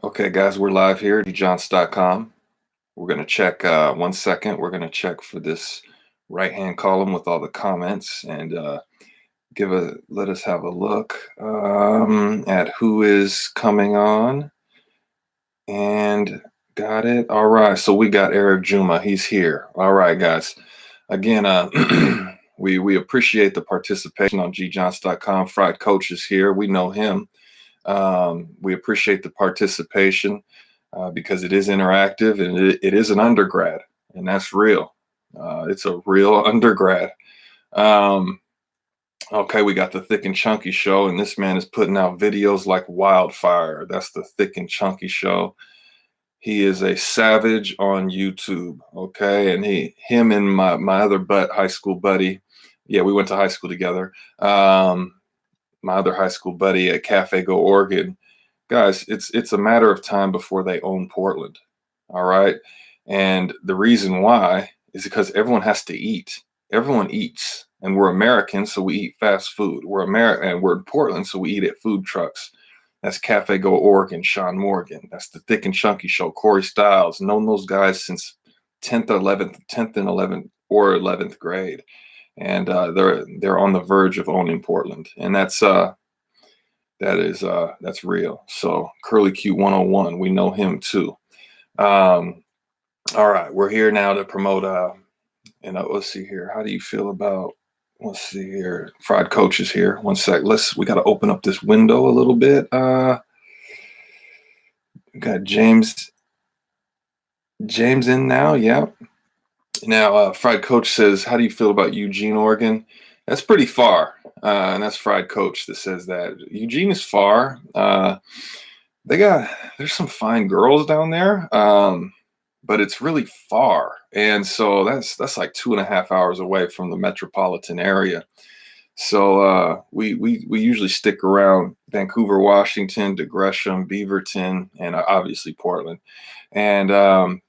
Okay, guys, we're live here at Gjohns.com. We're going to check 1 second. We're going to check for this right-hand column with all the comments and let us have a look at who is coming on. And got it. All right. So we got Eric Juma. He's here. All right, guys. Again, we appreciate the participation on Gjohns.com. Fried Coach is here. We know him. We appreciate the participation because it is interactive and it is an undergrad, and that's real. It's a real undergrad. Okay, we got the Thick and Chunky Show, and this man is putting out videos like wildfire. That's the Thick and Chunky Show. He is a savage on YouTube. Okay, and him and my other high school buddy. Yeah, we went to high school together. My other high school buddy at Cafe Go Oregon. Guys, it's a matter of time before they own Portland. All right. And the reason why is because everyone has to eat. Everyone eats. And we're Americans, so we eat fast food. We're American and we're in Portland, so we eat at food trucks. That's Cafe Go Oregon, Sean Morgan. That's the Thick and Chunky Show, Corey Styles. Known those guys since 10th and 11th grade. And they're on the verge of owning Portland. And that's real. So Curly Q 101, we know him too. All right, we're here now to promote. And let's see here. How do you feel about? Let's see here. Fried Coach is here. 1 sec. We got to open up this window a little bit. We got James in now. Yeah. Now, Fried Coach says, "How do you feel about Eugene, Oregon?" That's pretty far. And that's Fried Coach that says that. Eugene is far. There's some fine girls down there, but it's really far. And so that's like 2.5 hours away from the metropolitan area. So we usually stick around Vancouver, Washington, to Gresham, Beaverton, and obviously Portland. And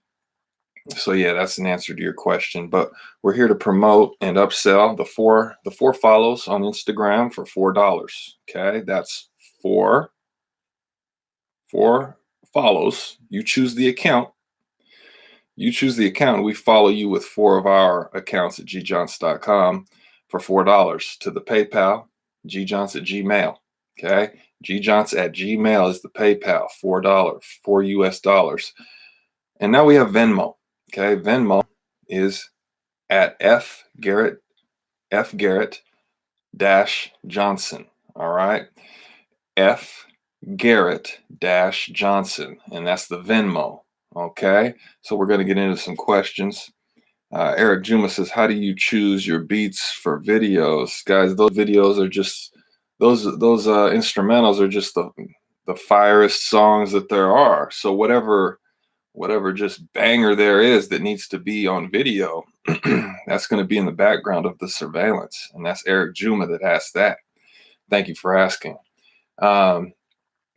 so yeah, that's an answer to your question. But we're here to promote and upsell the four follows on Instagram for $4. Okay, that's four follows. You choose the account. We follow you with 4 of our accounts at Gjohns.com for $4 to the PayPal, Gjohns at Gmail. Okay, Gjohns at Gmail is the PayPal, $4, $4. And now we have Venmo. Okay, Venmo is at F Garrett Johnson. All right, F Garrett Johnson, and that's the Venmo. Okay, so we're going to get into some questions. Eric Juma says, "How do you choose your beats for videos?" Guys, those videos are just those instrumentals are just the firest songs that there are. So whatever just banger there is that needs to be on video, that's going to be in the background of the surveillance. And that's Eric Juma that asked that. Thank you for asking. Guys,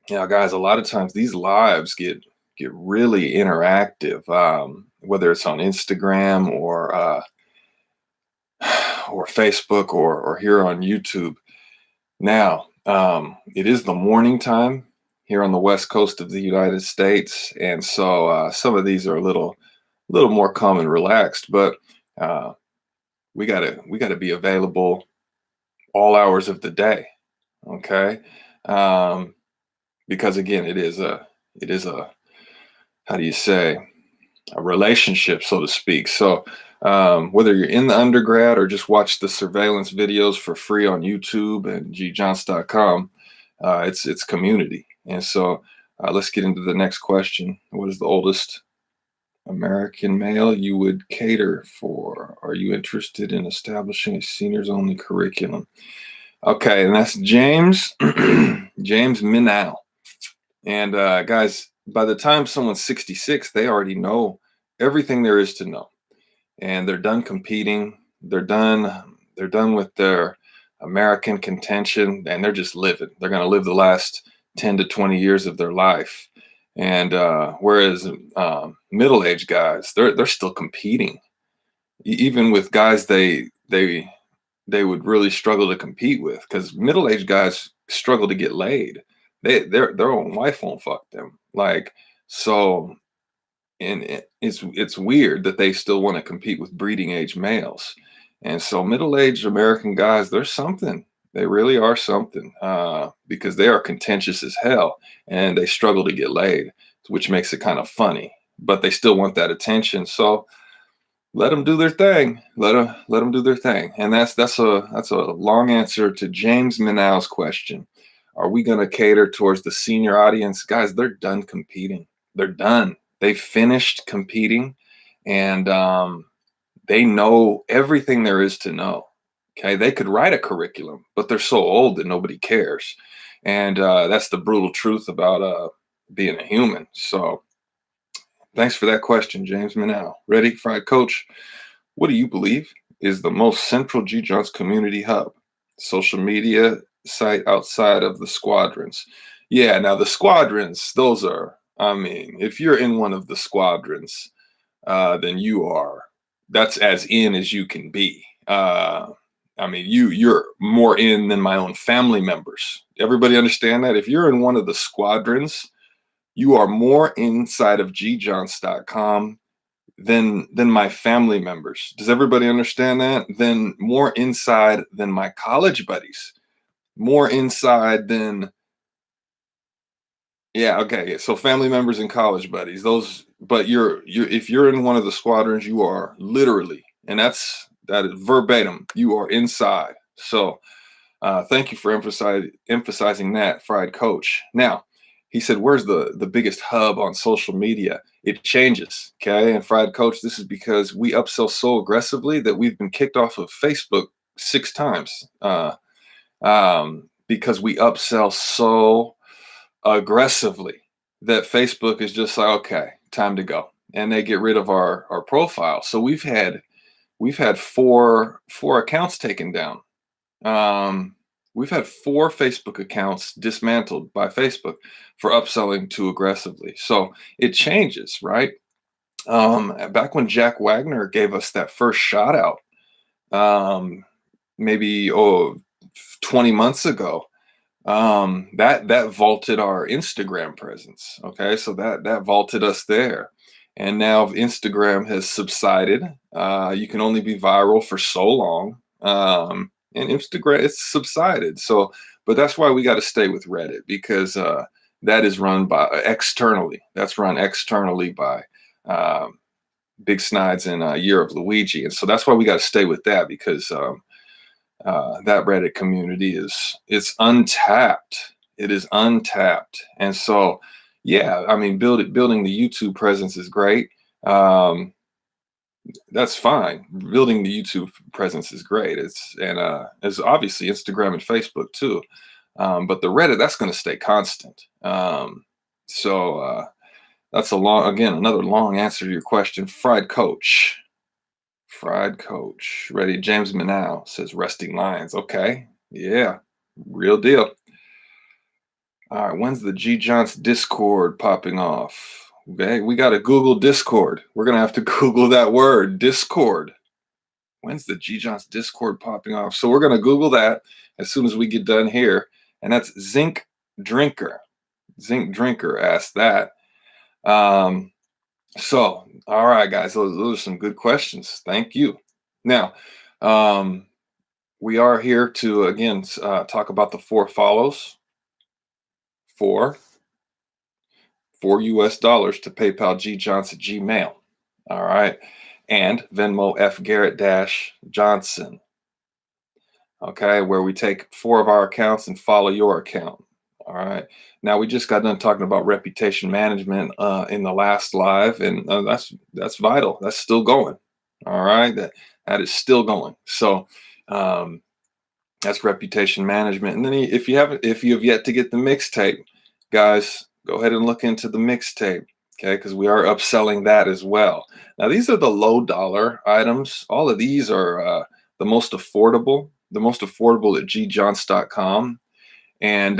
a lot of times these lives get really interactive, whether it's on Instagram or Facebook or here on YouTube. Now, it is the morning time here on the west coast of the United States, and so some of these are a little more calm and relaxed, but we gotta be available all hours of the day, okay? Because again, it is a how do you say, a relationship, so to speak. So whether you're in the undergrad or just watch the surveillance videos for free on YouTube and Gjohns.com, it's community. And so let's get into the next question. What is the oldest American male you would cater for? Are you interested in establishing a seniors only curriculum? Okay, and that's James James Minow. And guys, by the time someone's 66, they already know everything there is to know, and they're done competing. They're done with their American contention, and they're just living. They're going to live the last 10 to 20 years of their life. And whereas middle-aged guys, they're still competing, even with guys they would really struggle to compete with, because middle-aged guys struggle to get laid. Their own wife won't fuck them. Like, so, and it's weird that they still want to compete with breeding age males. And so middle-aged American guys, there's something. They really are something, because they are contentious as hell and they struggle to get laid, which makes it kind of funny. But they still want that attention. So let them do their thing. Let them do their thing. And that's a long answer to James Minow's question. Are we going to cater towards the senior audience? Guys, they're done competing. They're done. They finished competing, and they know everything there is to know. Okay, they could write a curriculum, but they're so old that nobody cares, and that's the brutal truth about being a human. So thanks for that question, James Minow. Ready, Fried Coach? What do you believe is the most central Gjohns community hub? Social media site outside of the squadrons. Yeah, now the squadrons, those are, I mean, if you're in one of the squadrons, then you are, that's as in as you can be. I mean, you're more in than my own family members. Everybody understand that? If you're in one of the squadrons, you are more inside of gjohns.com than my family members. Does everybody understand that? Then more inside than my college buddies. More inside than, yeah, okay. So family members and college buddies, those, but you're if you're in one of the squadrons, you are literally, and that is verbatim, you are inside. So thank you for emphasizing that, Fried Coach. Now, he said, "Where's the biggest hub on social media?" It changes, okay? And Fried Coach, this is because we upsell so aggressively that we've been kicked off of Facebook 6 times, because we upsell so aggressively that Facebook is just like, okay, time to go, and they get rid of our profile. So we've had four accounts taken down. We've had 4 Facebook accounts dismantled by Facebook for upselling too aggressively. So it changes, right? Back when Jack Wagner gave us that first shout out, maybe 20 months ago, that vaulted our Instagram presence. Okay, so that vaulted us there. And now Instagram has subsided. You can only be viral for so long. And Instagram, it's subsided. So, but that's why we got to stay with Reddit, because that is run by externally. That's run externally by Big Snides and Year of Luigi. And so that's why we got to stay with that, because that Reddit community is untapped. It is untapped. And so, yeah, I mean, building the YouTube presence is great. That's fine. Building the YouTube presence is great. It's obviously Instagram and Facebook too. But the Reddit, that's going to stay constant. So that's another long answer to your question. Fried Coach. Ready? James Minow says resting lions. Okay. Yeah. Real deal. All right. When's the Gjohns Discord popping off? Okay. We got to Google Discord. We're going to have to Google that word, Discord. When's the Gjohns Discord popping off? So we're going to Google that as soon as we get done here. And that's Zinc Drinker. Zinc Drinker asked that. So, all right, guys, those are some good questions. Thank you. Now, we are here to, again, talk about the 4 follows for $4 to PayPal Gjohns at Gmail. All right. And Venmo F Garrett Johnson. Okay. Where we take 4 of our accounts and follow your account. All right. Now, we just got done talking about reputation management in the last live, and that's vital. That's still going. All right. That is still going. So that's reputation management. And then if you have yet to get the mixtape, guys, go ahead and look into the mixtape. Okay, because we are upselling that as well. Now, these are the low dollar items. All of these are the most affordable at gjohns.com. And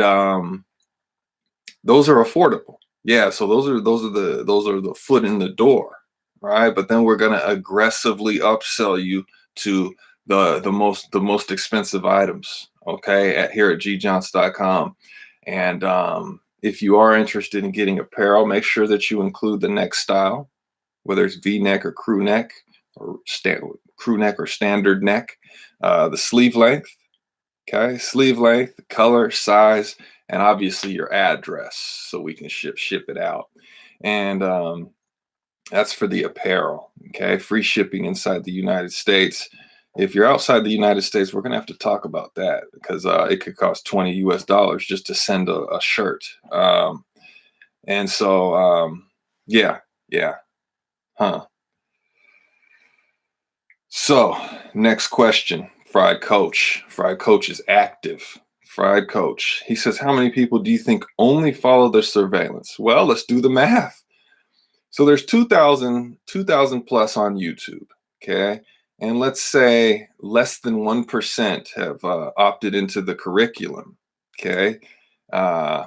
those are affordable. Yeah, so those are the foot in the door, right? But then we're gonna aggressively upsell you to the most expensive items, okay, here at gjohns.com. And If you are interested in getting apparel, make sure that you include the neck style, whether it's V-neck or crew neck or standard neck, the sleeve length, okay, sleeve length, color, size, and obviously your address so we can ship it out. And that's for the apparel, okay? Free shipping inside the United States. If you're outside the United States, we're gonna have to talk about that because it could cost 20 US dollars just to send a shirt. And so, yeah, yeah, huh. So, next question. Fried Coach. Fried Coach is active. Fried Coach. He says, how many people do you think only follow the surveillance? Well, let's do the math. So there's 2,000 plus on YouTube. Okay. And let's say less than 1% have opted into the curriculum. Okay. Uh,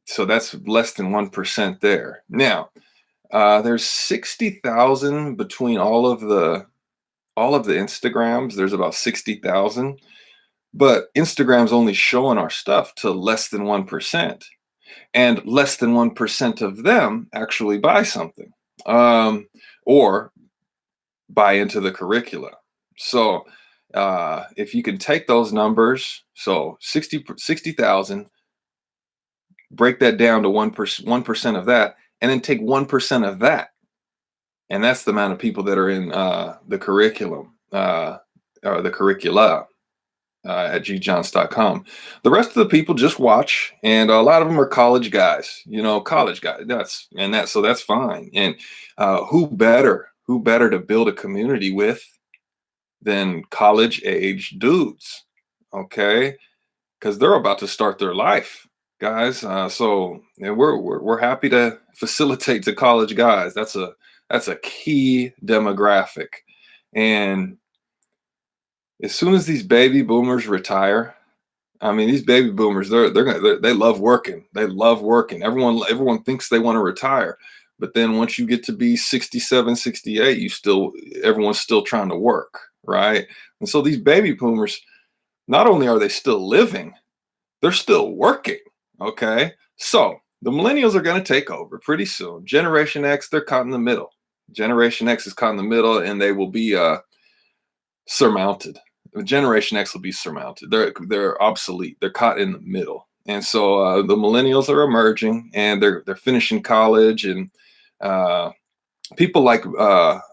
so that's less than 1% there. Now, there's 60,000 between all of the Instagrams. There's about 60,000, but Instagram's only showing our stuff to less than 1%, and less than 1% of them actually buy something, or buy into the curricula. So if you can take those numbers, so 60,000, break that down to 1% of that, and then take 1% of that, and that's the amount of people that are in the curriculum, or the curricula, at Gjohns.com. The rest of the people just watch, and a lot of them are college guys. College guys. So that's fine. And who better to build a community with than college age dudes? Okay, because they're about to start their life, guys. So and we're happy to facilitate to college guys. That's a key demographic. And as soon as these baby boomers retire, I mean, these baby boomers, they love working. They love working. Everyone thinks they want to retire, but then once you get to be 67, 68, everyone's still trying to work, right? And so these baby boomers, not only are they still living, they're still working. Okay, so the millennials are going to take over pretty soon. Generation X, they're caught in the middle. Generation X is caught in the middle, and they will be surmounted. Generation X will be surmounted. They're obsolete. They're caught in the middle, and so the millennials are emerging, and they're finishing college, and people like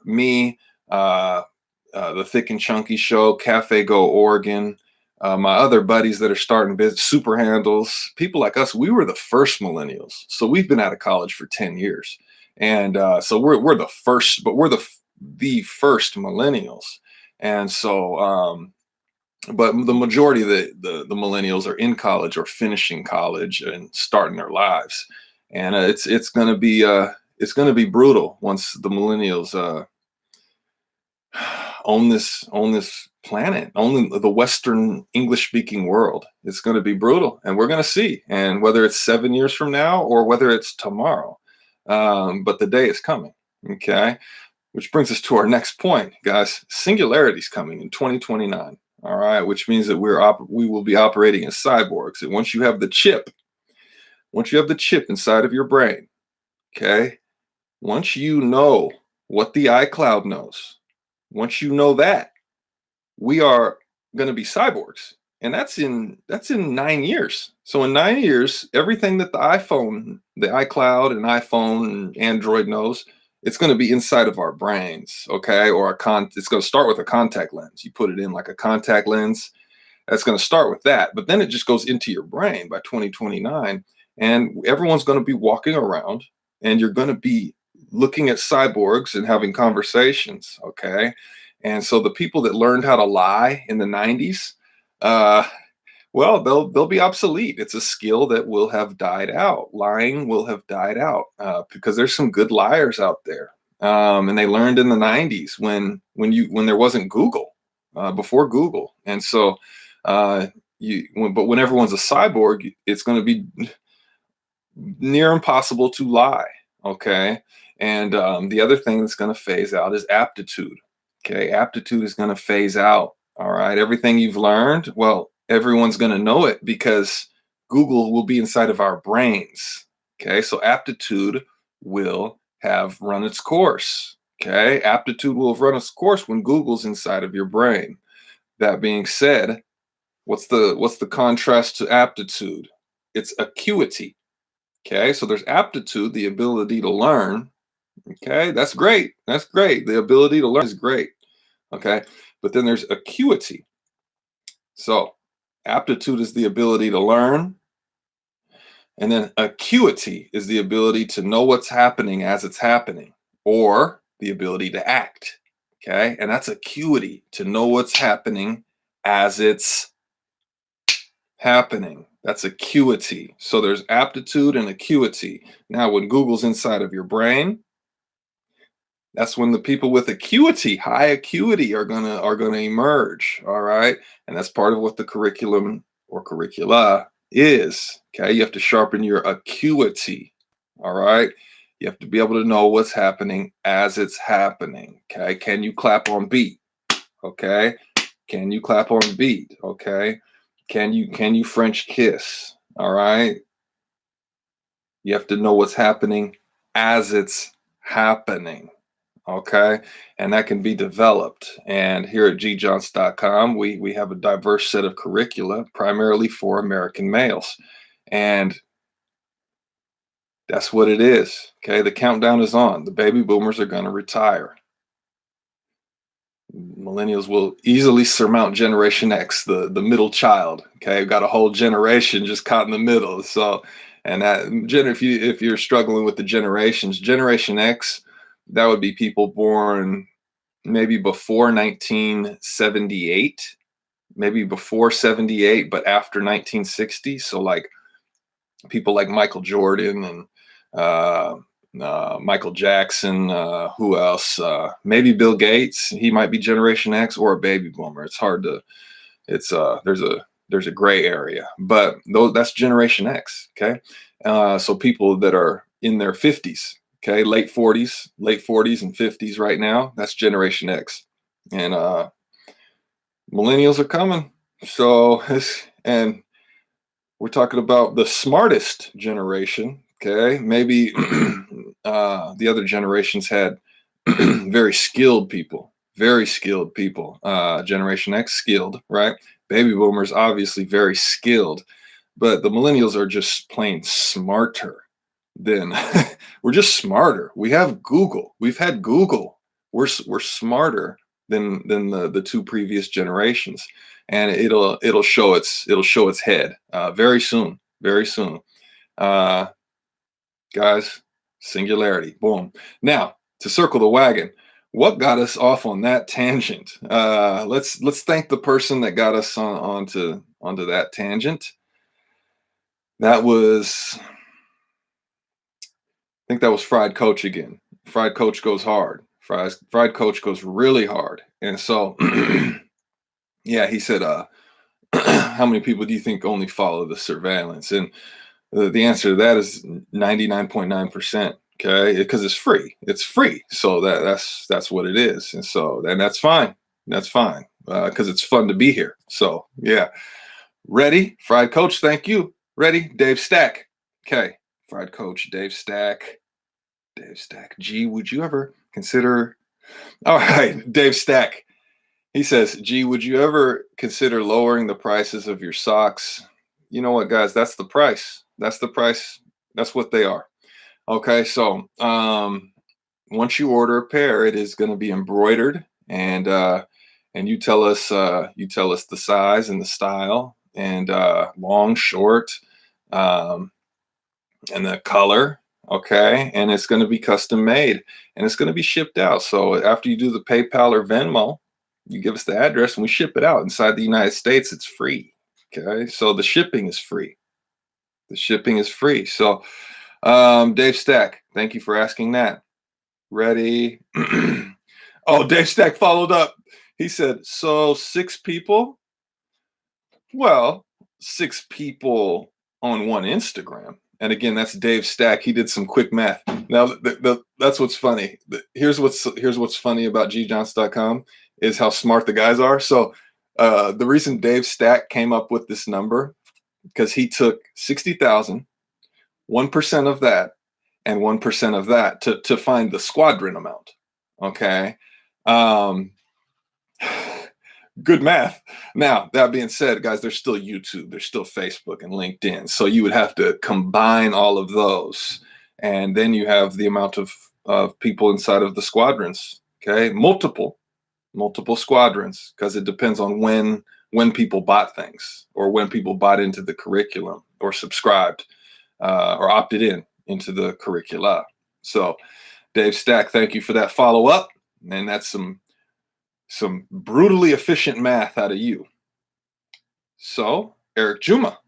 me, the Thick and Chunky Show, Cafe Go Oregon, my other buddies that are starting business, Super Handles, people like us. We were the first millennials, so we've been out of college for 10 years, and so we're the first, but we're the first millennials. And so, but the majority of the millennials are in college or finishing college and starting their lives, and it's gonna be brutal once the millennials own this planet, own the Western English speaking world. It's gonna be brutal, and we're gonna see. And whether it's 7 years from now or whether it's tomorrow, but the day is coming. Okay. Which brings us to our next point, guys. Singularity's coming in 2029. All right, which means that we will be operating as cyborgs. And once you have the chip inside of your brain, okay, once you know what the iCloud knows, once you know that, we are going to be cyborgs. And that's in 9 years. So in 9 years, everything that the iCloud and iPhone and Android knows, it's going to be inside of our brains, okay? It's going to start with a contact lens. You put it in like a contact lens. That's going to start with that, but then it just goes into your brain by 2029, and everyone's going to be walking around, and you're going to be looking at cyborgs and having conversations, okay? And so the people that learned how to lie in the 90s, well, they'll be obsolete. It's a skill that will have died out. Lying will have died out, because there's some good liars out there, and they learned in the 90s when there wasn't Google, before Google, and so but when everyone's a cyborg, it's going to be near impossible to lie. Okay, and the other thing that's going to phase out is aptitude. Okay, aptitude is going to phase out. All right, everything you've learned, well, everyone's going to know it because Google will be inside of our brains. Okay, so aptitude will have run its course. Okay, aptitude will have run its course when Google's inside of your brain. That being said, what's the contrast to aptitude? It's acuity. Okay, so there's aptitude, the ability to learn. Okay, that's great. That's great. The ability to learn is great. Okay, but then there's acuity. So aptitude is the ability to learn, and then acuity is the ability to know what's happening as it's happening, or the ability to act. Okay, and that's acuity, to know what's happening as it's happening. That's acuity. So there's aptitude and acuity. Now, when Google's inside of your brain, that's when the people with acuity, high acuity, are gonna emerge. All right, and that's part of what the curriculum or curricula is. Okay, you have to sharpen your acuity. All right, you have to be able to know what's happening as it's happening. Okay, can you clap on beat? Okay, can you clap on beat? Okay, can you French kiss? All right, you have to know what's happening as it's happening. Okay, and that can be developed. And here at Gjohns.com, we have a diverse set of curricula, primarily for American males, and that's what it is. Okay, the countdown is on. The baby boomers are going to retire. Millennials will easily surmount Generation X, the middle child. Okay, we've got a whole generation just caught in the middle. So, and that if you're struggling with the generations, Generation X, that would be people born maybe before 1978, maybe before 78, but after 1960. So like people like Michael Jordan and Michael Jackson. Who else? Maybe Bill Gates. He might be Generation X or a baby boomer. It's hard to. It's there's a gray area, but that's Generation X. Okay, so people that are in their 50s. Okay, late 40s and 50s right now. That's Generation X, and millennials are coming. So and we're talking about the smartest generation. Okay, maybe the other generations had very skilled people, very skilled people. Generation X skilled, right? Baby boomers obviously very skilled, but the millennials are just plain smarter than we're just smarter. We have Google. We've had Google. We're smarter than the two previous generations, and it'll show its head very soon, very soon. Uh, Guys, singularity. Boom. Now to circle the wagon. What got us off on that tangent? Let's thank the person that got us onto that tangent. That was, I think that was Fried Coach again. Fried Coach goes hard. Fried Coach goes really hard. And so, yeah, he said, how many people do you think only follow the surveillance? And the answer to that is 99.9%. Okay, because it's free. It's free. So that's what it is. And so, and that's fine. That's fine. Because it's fun to be here. So yeah. Ready? Fried Coach, thank you. Ready? Dave Stack. Okay. Fried Coach, Dave Stack. Dave Stack. G, would you ever consider? All right, Dave Stack. He says, G, would you ever consider lowering the prices of your socks? You know what, guys? That's the price. That's the price. That's what they are. Okay, so once you order a pair, it is going to be embroidered, and you tell us the size and the style, and long, short, um, and the color. Okay, and it's going to be custom made, and it's going to be shipped out. So after you do the PayPal or Venmo, you give us the address and we ship it out inside the United States. It's free. Okay, so the shipping is free. The shipping is free. So Dave Stack, thank you for asking that. Ready? Oh, Dave Stack followed up. He said, so 6 people? Well, 6 people on one Instagram. And again, that's Dave Stack. He did some quick math. Now, that's what's funny. Here's what's funny about gjohns.com is how smart the guys are. So the reason Dave Stack came up with this number, because he took 60,000, 1% of that, and 1% of that to find the squadron amount. Okay. Um, Good math. Now, that being said, guys, there's still YouTube, there's still Facebook and LinkedIn. So you would have to combine all of those. And then you have the amount of people inside of the squadrons. Okay. Multiple squadrons, because it depends on when people bought things, or when people bought into the curriculum, or subscribed, or opted into the curricula. So Dave Stack, thank you for that follow up. And that's some brutally efficient math out of you. So Eric Juma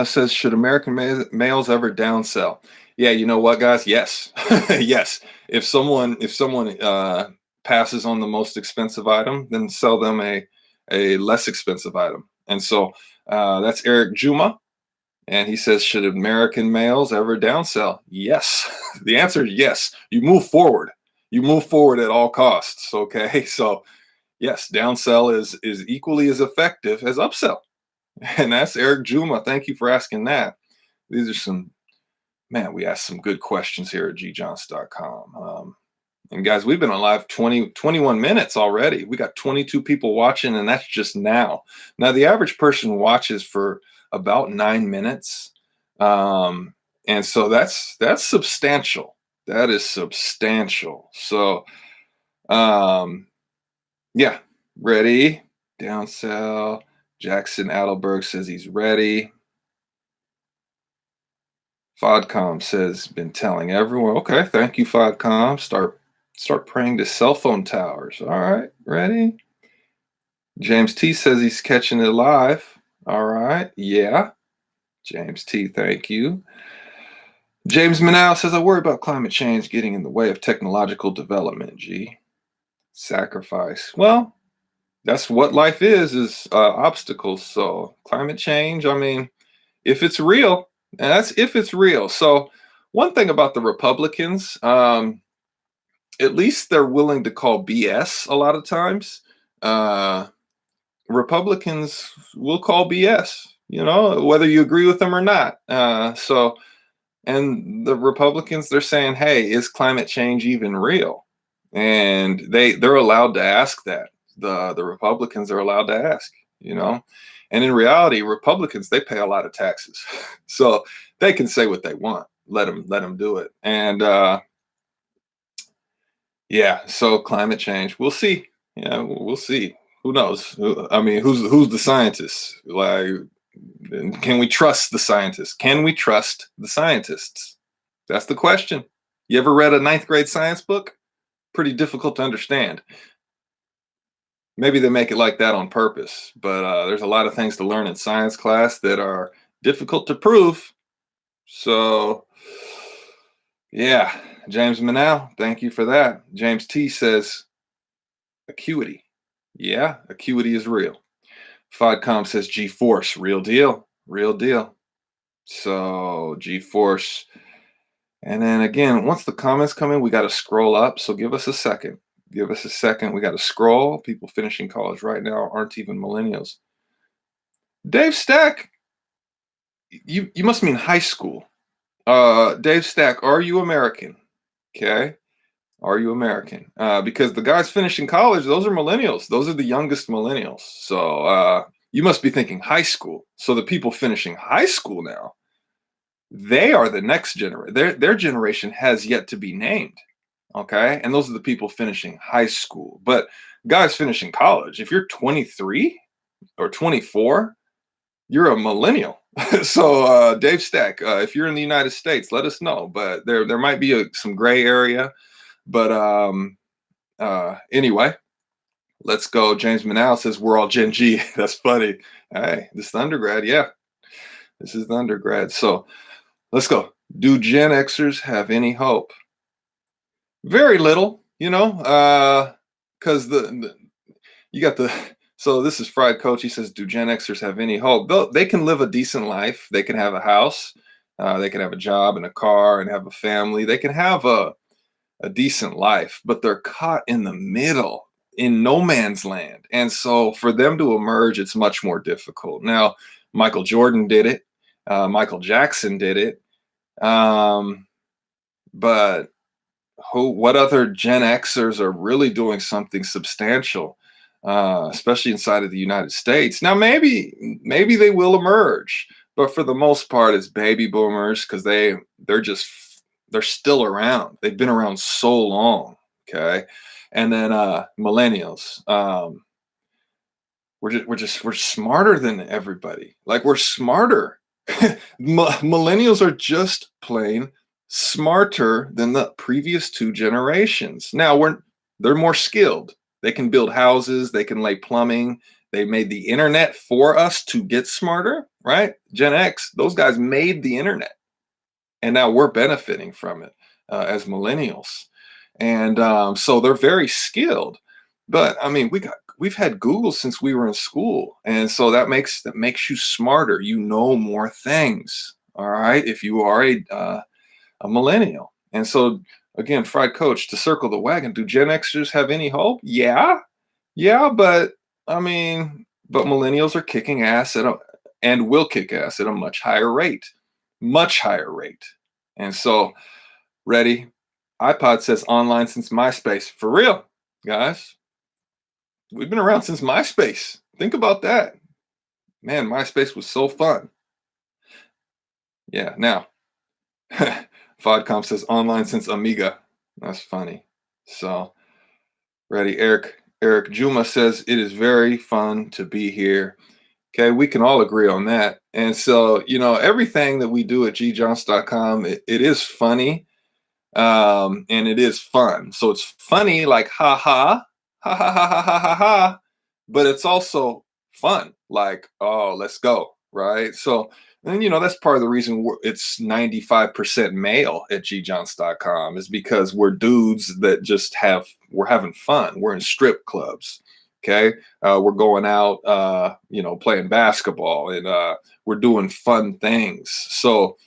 says, should American males ever downsell? Yeah, you know what, guys? Yes. Yes. If someone passes on the most expensive item, then sell them a less expensive item. And so that's Eric Juma. And he says, should American males ever downsell? Yes. The answer is yes. You move forward. You move forward at all costs. Okay. So yes, downsell is equally as effective as upsell. And that's Eric Juma. Thank you for asking that. These are we asked some good questions here at gjohns.com. And guys, we've been on live 21 minutes already. We got 22 people watching, and that's just now. Now, the average person watches for about 9 minutes. And so that's substantial. That is substantial. So, yeah, ready, downsell. Jackson Adelberg says he's ready. Fodcom says, been telling everyone. Okay, thank you, Fodcom. Start praying to cell phone towers. All right, ready? James T says he's catching it live. All right, yeah. James T, thank you. James Manow says, I worry about climate change getting in the way of technological development, G. Sacrifice. Well, that's what life is obstacles. So climate change, I mean, if it's real, and that's if it's real. So one thing about the Republicans, at least they're willing to call BS a lot of times. Republicans will call BS, whether you agree with them or not. And the Republicans, they're saying, hey, is climate change even real? And they're allowed to ask that. The Republicans are allowed to ask, And in reality, Republicans, they pay a lot of taxes. So they can say what they want. Let them do it. And yeah, so climate change, we'll see. Yeah, we'll see. Who knows? I mean, who's the scientists? Like, can we trust the scientists? Can we trust the scientists? That's the question. You ever read a 9th grade science book? Pretty difficult to understand. Maybe they make it like that on purpose, but there's a lot of things to learn in science class that are difficult to prove. So, yeah, James Manow, thank you for that. James T says, acuity. Yeah, acuity is real. Fodcom says G-force, real deal, real deal. So G-force. And then again, once the comments come in, we got to scroll up. So give us a second. Give us a second. We got to scroll. People finishing college right now aren't even millennials. Dave Stack, you must mean high school. Dave Stack, are you American? Okay. Are you American? Because the guys finishing college, those are millennials. Those are the youngest millennials. So you must be thinking high school. So the people finishing high school now, they are the next generation. Their generation has yet to be named. Okay. And those are the people finishing high school. But guys finishing college, if you're 23 or 24, you're a millennial. So Dave Stack, if you're in the United States, let us know. But there might be some gray area. But anyway, let's go. James Manow says we're all Gen G. That's funny. Hey, this is the undergrad. Yeah, this is the undergrad. So let's go. Do Gen Xers have any hope? Very little, because you got the. So this is Fried Coach. He says, do Gen Xers have any hope? They can live a decent life. They can have a house. They can have a job and a car and have a family. They can have a decent life, but they're caught in the middle in no man's land. And so for them to emerge, it's much more difficult. Now, Michael Jordan did it. Michael Jackson did it. Um, but what other Gen Xers are really doing something substantial, especially inside of the United States? Now, maybe they will emerge, but for the most part, it's baby boomers because they're still around. They've been around so long. Okay, and then millennials. We're smarter than everybody. Like we're smarter. Millennials are just plain smarter than the previous two generations. Now they're more skilled. They can build houses, they can lay plumbing. They made the internet for us to get smarter, right? Gen X, those guys made the internet, and now we're benefiting from it as millennials. And so they're very skilled. But I mean, we've had Google since we were in school, and so that makes you smarter. You know more things. All right, if you are a millennial. And so again, Fried Coach, to circle the wagon, do Gen Xers have any hope? Yeah, yeah, but I mean, but millennials are kicking ass and will kick ass at a much higher rate. And so, ready? iPod says online since MySpace. For real, guys. We've been around since MySpace. Think about that. Man, MySpace was so fun. Yeah, now, FODCOM says online since Amiga. That's funny. So, ready? Eric Juma says it is very fun to be here. Okay, we can all agree on that. And so, everything that we do at gjohns.com, it is funny, and it is fun. So it's funny, like ha ha ha ha ha ha ha, but it's also fun, like let's go, right? So, and that's part of the reason it's 95% male at gjohns.com is because we're dudes that we're having fun. We're in strip clubs. Okay, we're going out, playing basketball, and we're doing fun things. So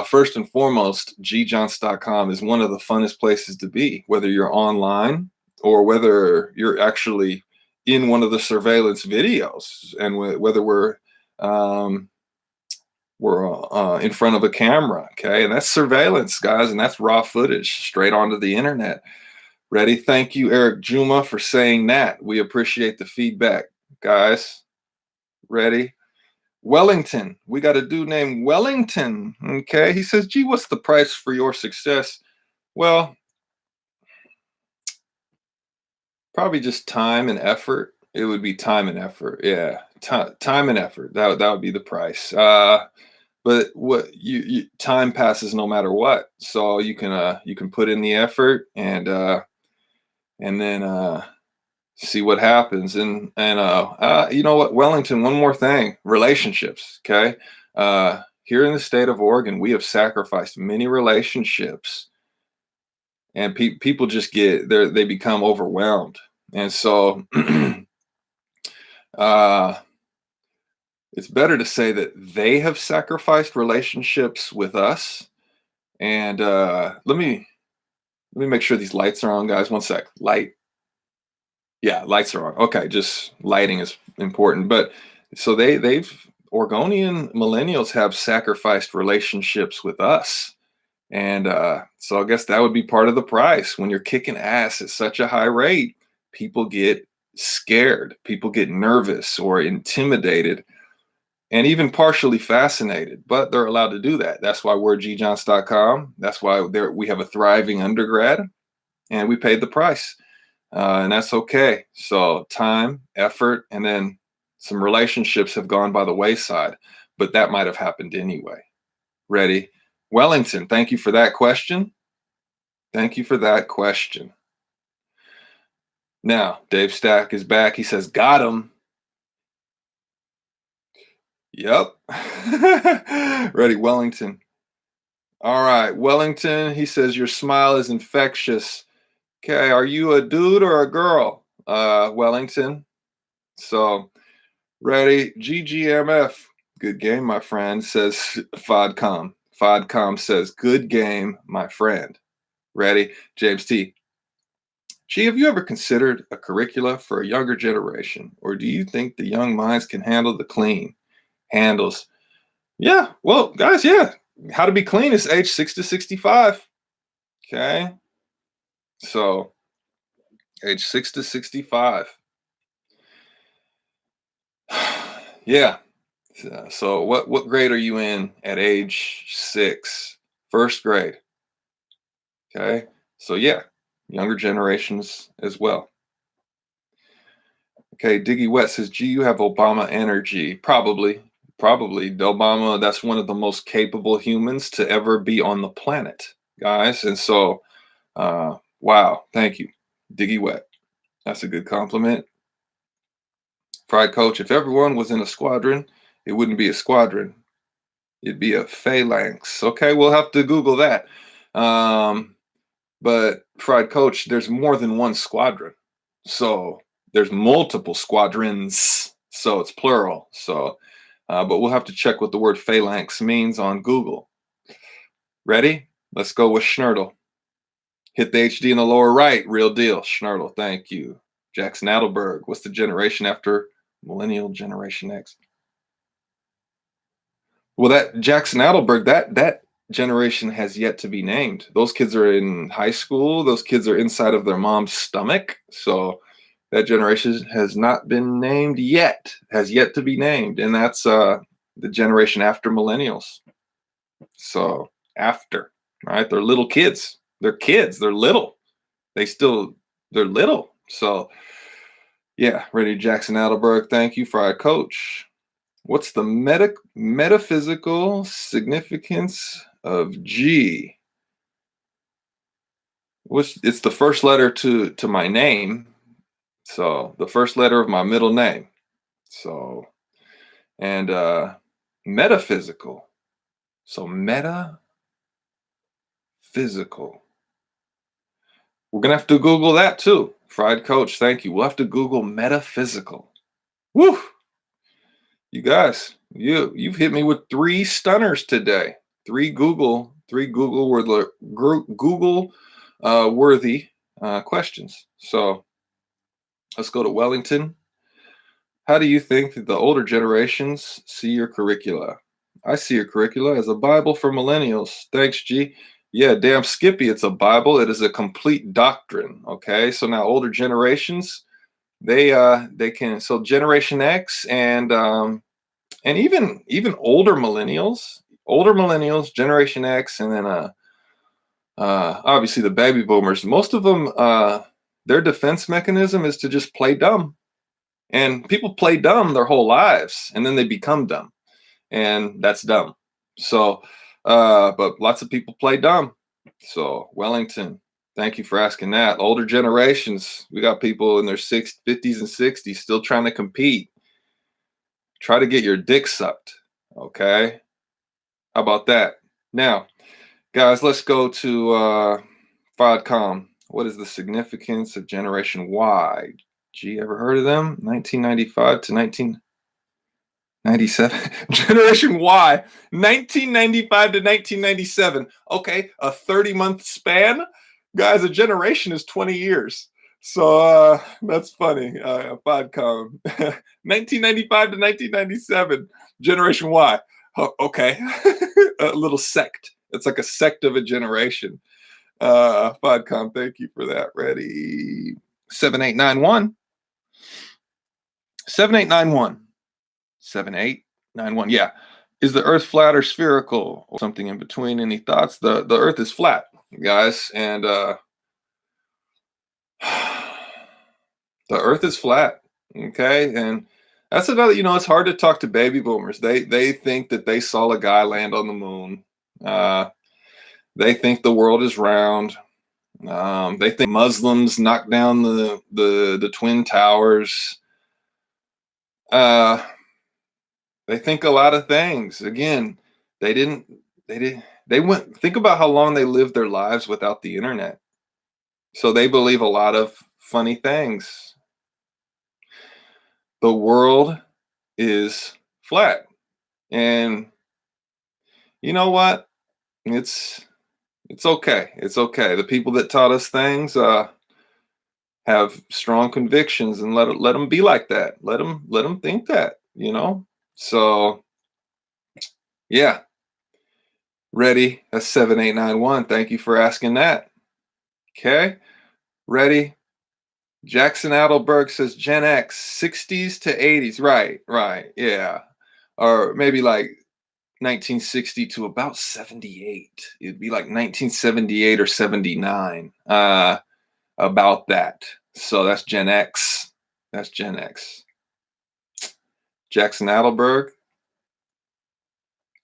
first and foremost, gjohns.com is one of the funnest places to be, whether you're online or whether you're actually in one of the surveillance videos, and whether we're in front of a camera. Okay, and that's surveillance, guys, and that's raw footage straight onto the internet. Ready? Thank you, Eric Juma, for saying that. We appreciate the feedback, guys. Ready? Wellington. We got a dude named Wellington. Okay. He says, gee, what's the price for your success? Well, probably just time and effort. It would be time and effort. Yeah. Time and effort. That would be the price. But what time passes no matter what. So you can put in the effort and then see what happens. And you know what, Wellington, one more thing: relationships. Okay, here in the state of Oregon, we have sacrificed many relationships, and people just they become overwhelmed. And so it's better to say that they have sacrificed relationships with us. And let me make sure these lights are on, guys. One sec. Yeah, lights are on. Okay, just lighting is important. But so they've Oregonian millennials have sacrificed relationships with us. And so I guess that would be part of the price. When you're kicking ass at such a high rate, people get scared, people get nervous or intimidated, and even partially fascinated, but they're allowed to do that. That's why we're gjohns.com. That's why we have a thriving undergrad, and we paid the price. And that's okay. So time, effort, and then some relationships have gone by the wayside, but that might have happened anyway. Ready? Wellington, thank you for that question. Thank you for that question. Now, Dave Stack is back. He says, got him. Yep. Ready, Wellington. All right, Wellington, he says, your smile is infectious. Okay, are you a dude or a girl, Wellington? So, ready, GGMF. Good game, my friend, says FODCOM. FODCOM says, good game, my friend. Ready, James T. Gee, have you ever considered a curricula for a younger generation, or do you think the young minds can handle the clean handles? Yeah, well, guys, yeah. How to be clean is age 6 to 65. Okay. So, age 6 to 65. Yeah. So what grade are you in at age 6? First grade. Okay. So yeah, younger generations as well. Okay, Diggy Wet says, gee, you have Obama energy. Probably. Probably. Obama, that's one of the most capable humans to ever be on the planet, guys. And so wow, thank you. Diggy Wet. That's a good compliment. Fried Coach, if everyone was in a squadron, it wouldn't be a squadron. It'd be a phalanx. Okay, we'll have to Google that. Um, but Fried Coach, there's more than one squadron. So there's multiple squadrons. So it's plural. So, but we'll have to check what the word phalanx means on Google. Ready? Let's go with Schnurtle. Hit the HD in the lower right. Real deal. Schnurtle. Thank you. Jackson Adelberg. What's the generation after Millennial Generation X? Well, that Jackson Adelberg, that generation has yet to be named. Those kids are in high school. Those kids are inside of their mom's stomach. So that generation has not been named yet. Has yet to be named, and that's the generation after millennials. So after, right? They're little kids. They're kids. They're little. They still they're little. So yeah, Ready Jackson Adelberg. Thank you, Fried Coach. What's the metaphysical significance of G? It's the first letter to my name. So the first letter of my middle name. So and metaphysical. So metaphysical. We're gonna have to Google that too. Fried Coach, thank you. We'll have to Google metaphysical. Woo! You guys, you've hit me with 3 stunners today. Three Google worthy questions. So let's go to Wellington. How do you think that the older generations see your curricula? I see your curricula as a Bible for millennials. Thanks, G. Yeah, damn Skippy, it's a Bible. It is a complete doctrine. Okay, so now older generations, they can, so Generation X and even older millennials, Generation X, and then obviously the baby boomers. Most of them, their defense mechanism is to just play dumb, and people play dumb their whole lives, and then they become dumb, and that's dumb. So, but lots of people play dumb. So Wellington, thank you for asking that. Older generations, we got people in their 50s and 60s still trying to compete. Try to get your dick sucked. Okay. How about that? Now, guys, let's go to FODCOM. What is the significance of Generation Y? Gee, ever heard of them? 1995 to 1997. Generation Y, 1995 to 1997. Okay, a 30-month span? Guys, a generation is 20 years. So that's funny. FODCOM. 1995 to 1997. Generation Y. Oh, okay. A little sect. It's like a sect of a generation. FODCOM, thank you for that. Ready? 7891. 7891. 7891. Yeah. Is the earth flat or spherical or something in between? Any thoughts? The earth is flat, guys. And the earth is flat. Okay. And that's another, it's hard to talk to baby boomers. They think that they saw a guy land on the moon. They think the world is round. They think Muslims knocked down the twin towers. They think a lot of things. Again, they didn't. They did. They went. Think about how long they lived their lives without the internet. So they believe a lot of funny things. The world is flat, and you know what? It's okay. It's okay. The people that taught us things, have strong convictions, and let them be like that. Let them think that, you know. So yeah, ready. That's 7891. Thank you for asking that. Okay, ready. Jackson Adelberg says Gen X, 60s to 80s. Right, right. Yeah. Or maybe like 1960 to about 78. It'd be like 1978 or 79. About that. So that's Gen X. That's Gen X. Jackson Adelberg.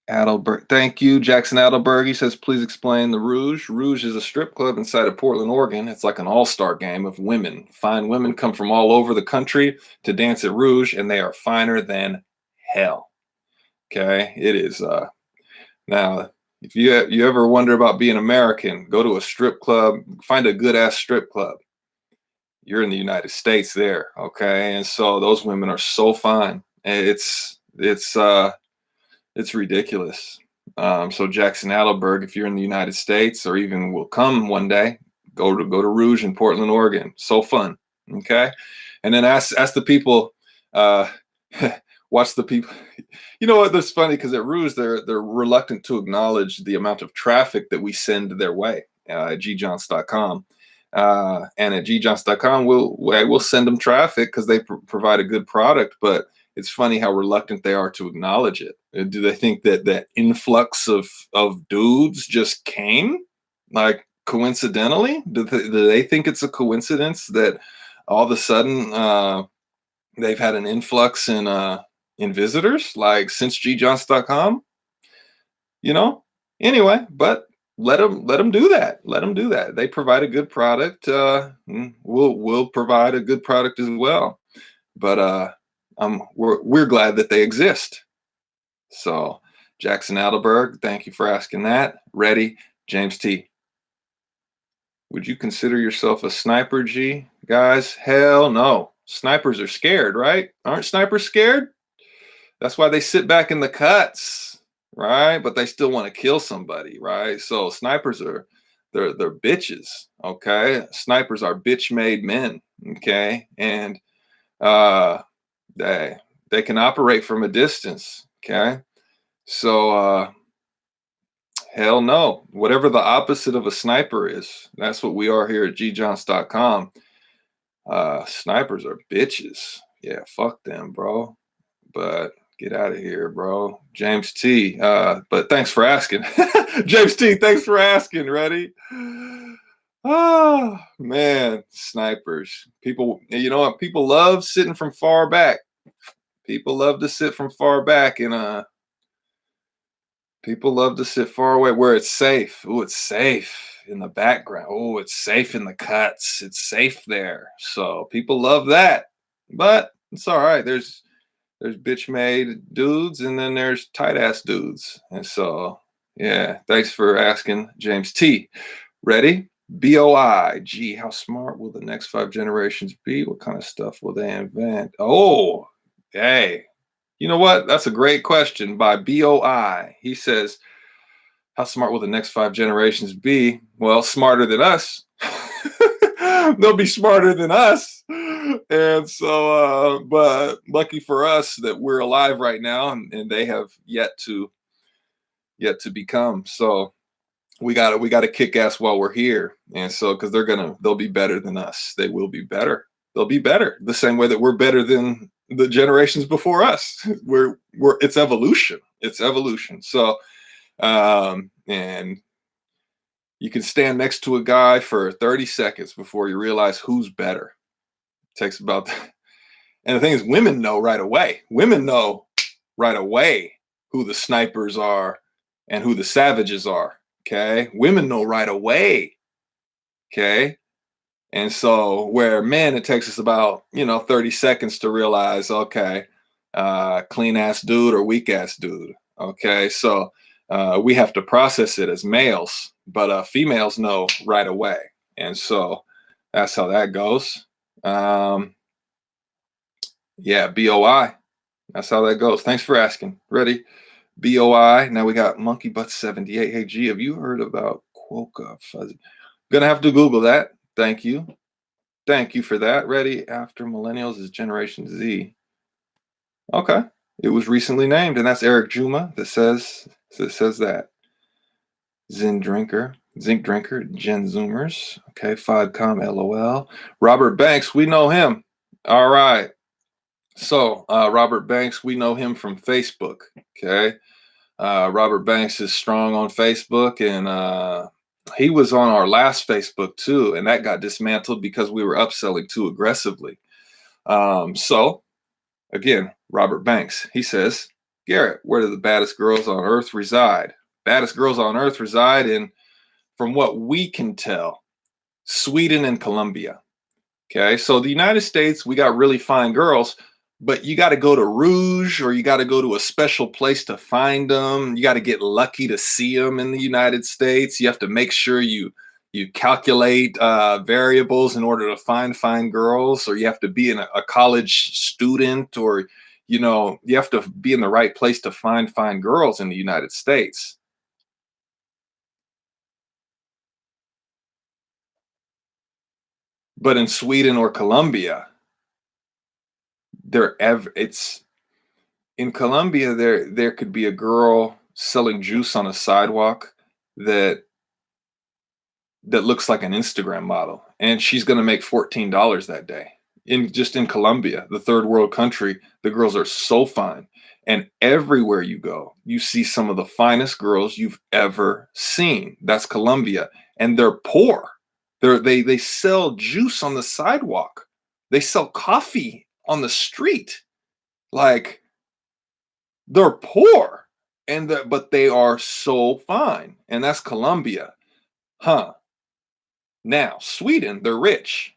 Adelberg. Thank you, Jackson Adelberg. He says, please explain the Rouge. Rouge is a strip club inside of Portland, Oregon. It's like an all-star game of women. Fine women come from all over the country to dance at Rouge, and they are finer than hell. Okay, it is. Now, if you ever wonder about being American, go to a strip club, find a good ass strip club. You're in the United States there, okay? And so those women are so fine. It's ridiculous. So Jackson Adelberg, if you're in the United States or even will come one day, go to Rouge in Portland, Oregon. So fun. Okay. And then ask the people, uh watch the people. You know what? That's funny because at Rouge, they're reluctant to acknowledge the amount of traffic that we send their way at Gjohns.com. And at Gjohns.com, we'll send them traffic because they provide a good product, but it's funny how reluctant they are to acknowledge it. Do they think that that influx of dudes just came like coincidentally? Do they think it's a coincidence that all of a sudden they've had an influx in visitors like since gjohns.com? You know. Anyway, but let them do that. Let them do that. They provide a good product. We'll provide a good product as well. But we're glad that they exist. So, Jackson Adelberg, thank you for asking that. Ready, James T. Would you consider yourself a sniper, G? Guys, hell no. Snipers are scared, right? Aren't snipers scared? That's why they sit back in the cuts, right? But they still want to kill somebody, right? So snipers are they're bitches, okay? Snipers are bitch-made men, okay? And uh they can operate from a distance, okay? So hell no. Whatever the opposite of a sniper is, that's what we are here at gjohns.com. Snipers are bitches. Yeah, fuck them, bro. But get out of here, bro. James T. But thanks for asking. James T, thanks for asking. Ready? Oh man, snipers. People, you know what? People love sitting from far back. People love to sit from far back, and people love to sit far away where it's safe. Oh, it's safe in the background. Oh, it's safe in the cuts. It's safe there. So people love that. But it's all right. There's bitch made dudes, and then there's tight ass dudes. And so yeah, thanks for asking, James T. Ready? BOI. Gee, how smart will the next 5 generations be? What kind of stuff will they invent? Oh, hey, you know what? That's a great question by BOI. He says, how smart will the next 5 generations be? Well, smarter than us. They'll be smarter than us. And so, but lucky for us that we're alive right now, and they have yet to become. So we gotta kick ass while we're here. And so because they'll be better than us. They will be better. They'll be better. The same way that we're better than the generations before us. We're it's evolution. It's evolution. So and you can stand next to a guy for 30 seconds before you realize who's better. It takes about and the thing is, women know right away. Women know right away who the snipers are and who the savages are. Okay. Women know right away. Okay. And so, where men, it takes us about, 30 seconds to realize, okay, clean ass dude or weak ass dude. Okay. So, we have to process it as males, but females know right away. And so, that's how that goes. Yeah, BOI. That's how that goes. Thanks for asking. Ready? BOI. Now we got Monkey Butt 78. Hey, G, have you heard about Quokka Fuzzy? Gonna have to Google that. Thank you. Thank you for that. Ready? After millennials is Generation Z. Okay. It was recently named, and that's Eric Juma that says that. Zinc Drinker, Gen Zoomers. Okay, FODCOM, LOL. Robert Banks, we know him. All right. So, Robert Banks, we know him from Facebook. Okay. Robert Banks is strong on Facebook, and he was on our last Facebook too, and that got dismantled because we were upselling too aggressively. So, again, Robert Banks, he says, Garrett, where do the baddest girls on earth reside? Baddest girls on earth reside in, from what we can tell, Sweden and Colombia. Okay, so the United States, we got really fine girls, but you got to go to Rouge or you got to go to a special place to find them. You got to get lucky to see them in the United States. You have to make sure you calculate variables in order to find fine girls, or you have to be a college student, or you have to be in the right place to find fine girls in the United States. But in Sweden or Colombia, it's in Colombia, there could be a girl selling juice on a sidewalk that looks like an Instagram model, and she's going to make $14 that day. In Colombia, the third world country, the girls are so fine, and everywhere you go, you see some of the finest girls you've ever seen. That's Colombia, and they're poor. They sell juice on the sidewalk. They sell coffee on the street. Like, they're poor, but they are so fine, and that's Colombia, huh? Now Sweden, they're rich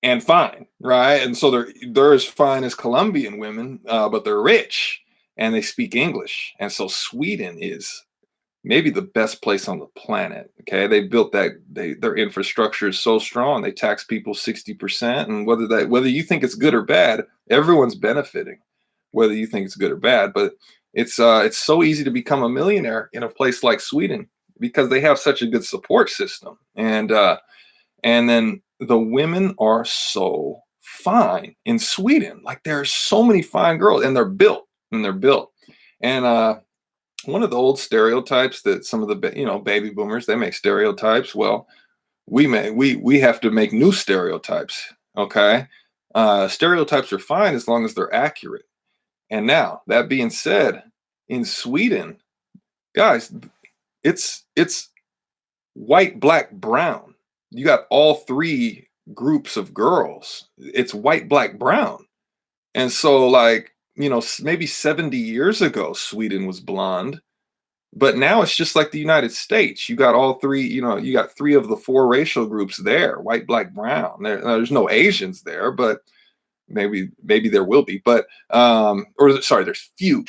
and fine, right? And so they're as fine as Colombian women, but they're rich and they speak English, and so Sweden is maybe the best place on the planet. Okay, they built their infrastructure is so strong. They tax people 60%, and whether you think it's good or bad, everyone's benefiting, whether you think it's good or bad. But it's so easy to become a millionaire in a place like Sweden because they have such a good support system, and then the women are so fine in Sweden. Like, there are so many fine girls, and they're built. And one of the old stereotypes that some of the baby boomers, they make stereotypes. Well, we have to make new stereotypes. Okay, stereotypes are fine as long as they're accurate. And now, that being said, in Sweden, guys, it's white, black, brown. You got all three groups of girls. It's white, black, brown. And so, like, maybe 70 years ago, Sweden was blonde, but now it's just like the United States. You got all three, you got three of the four racial groups there: white, black, brown. There's no Asians there, but maybe there will be. But or sorry, there's few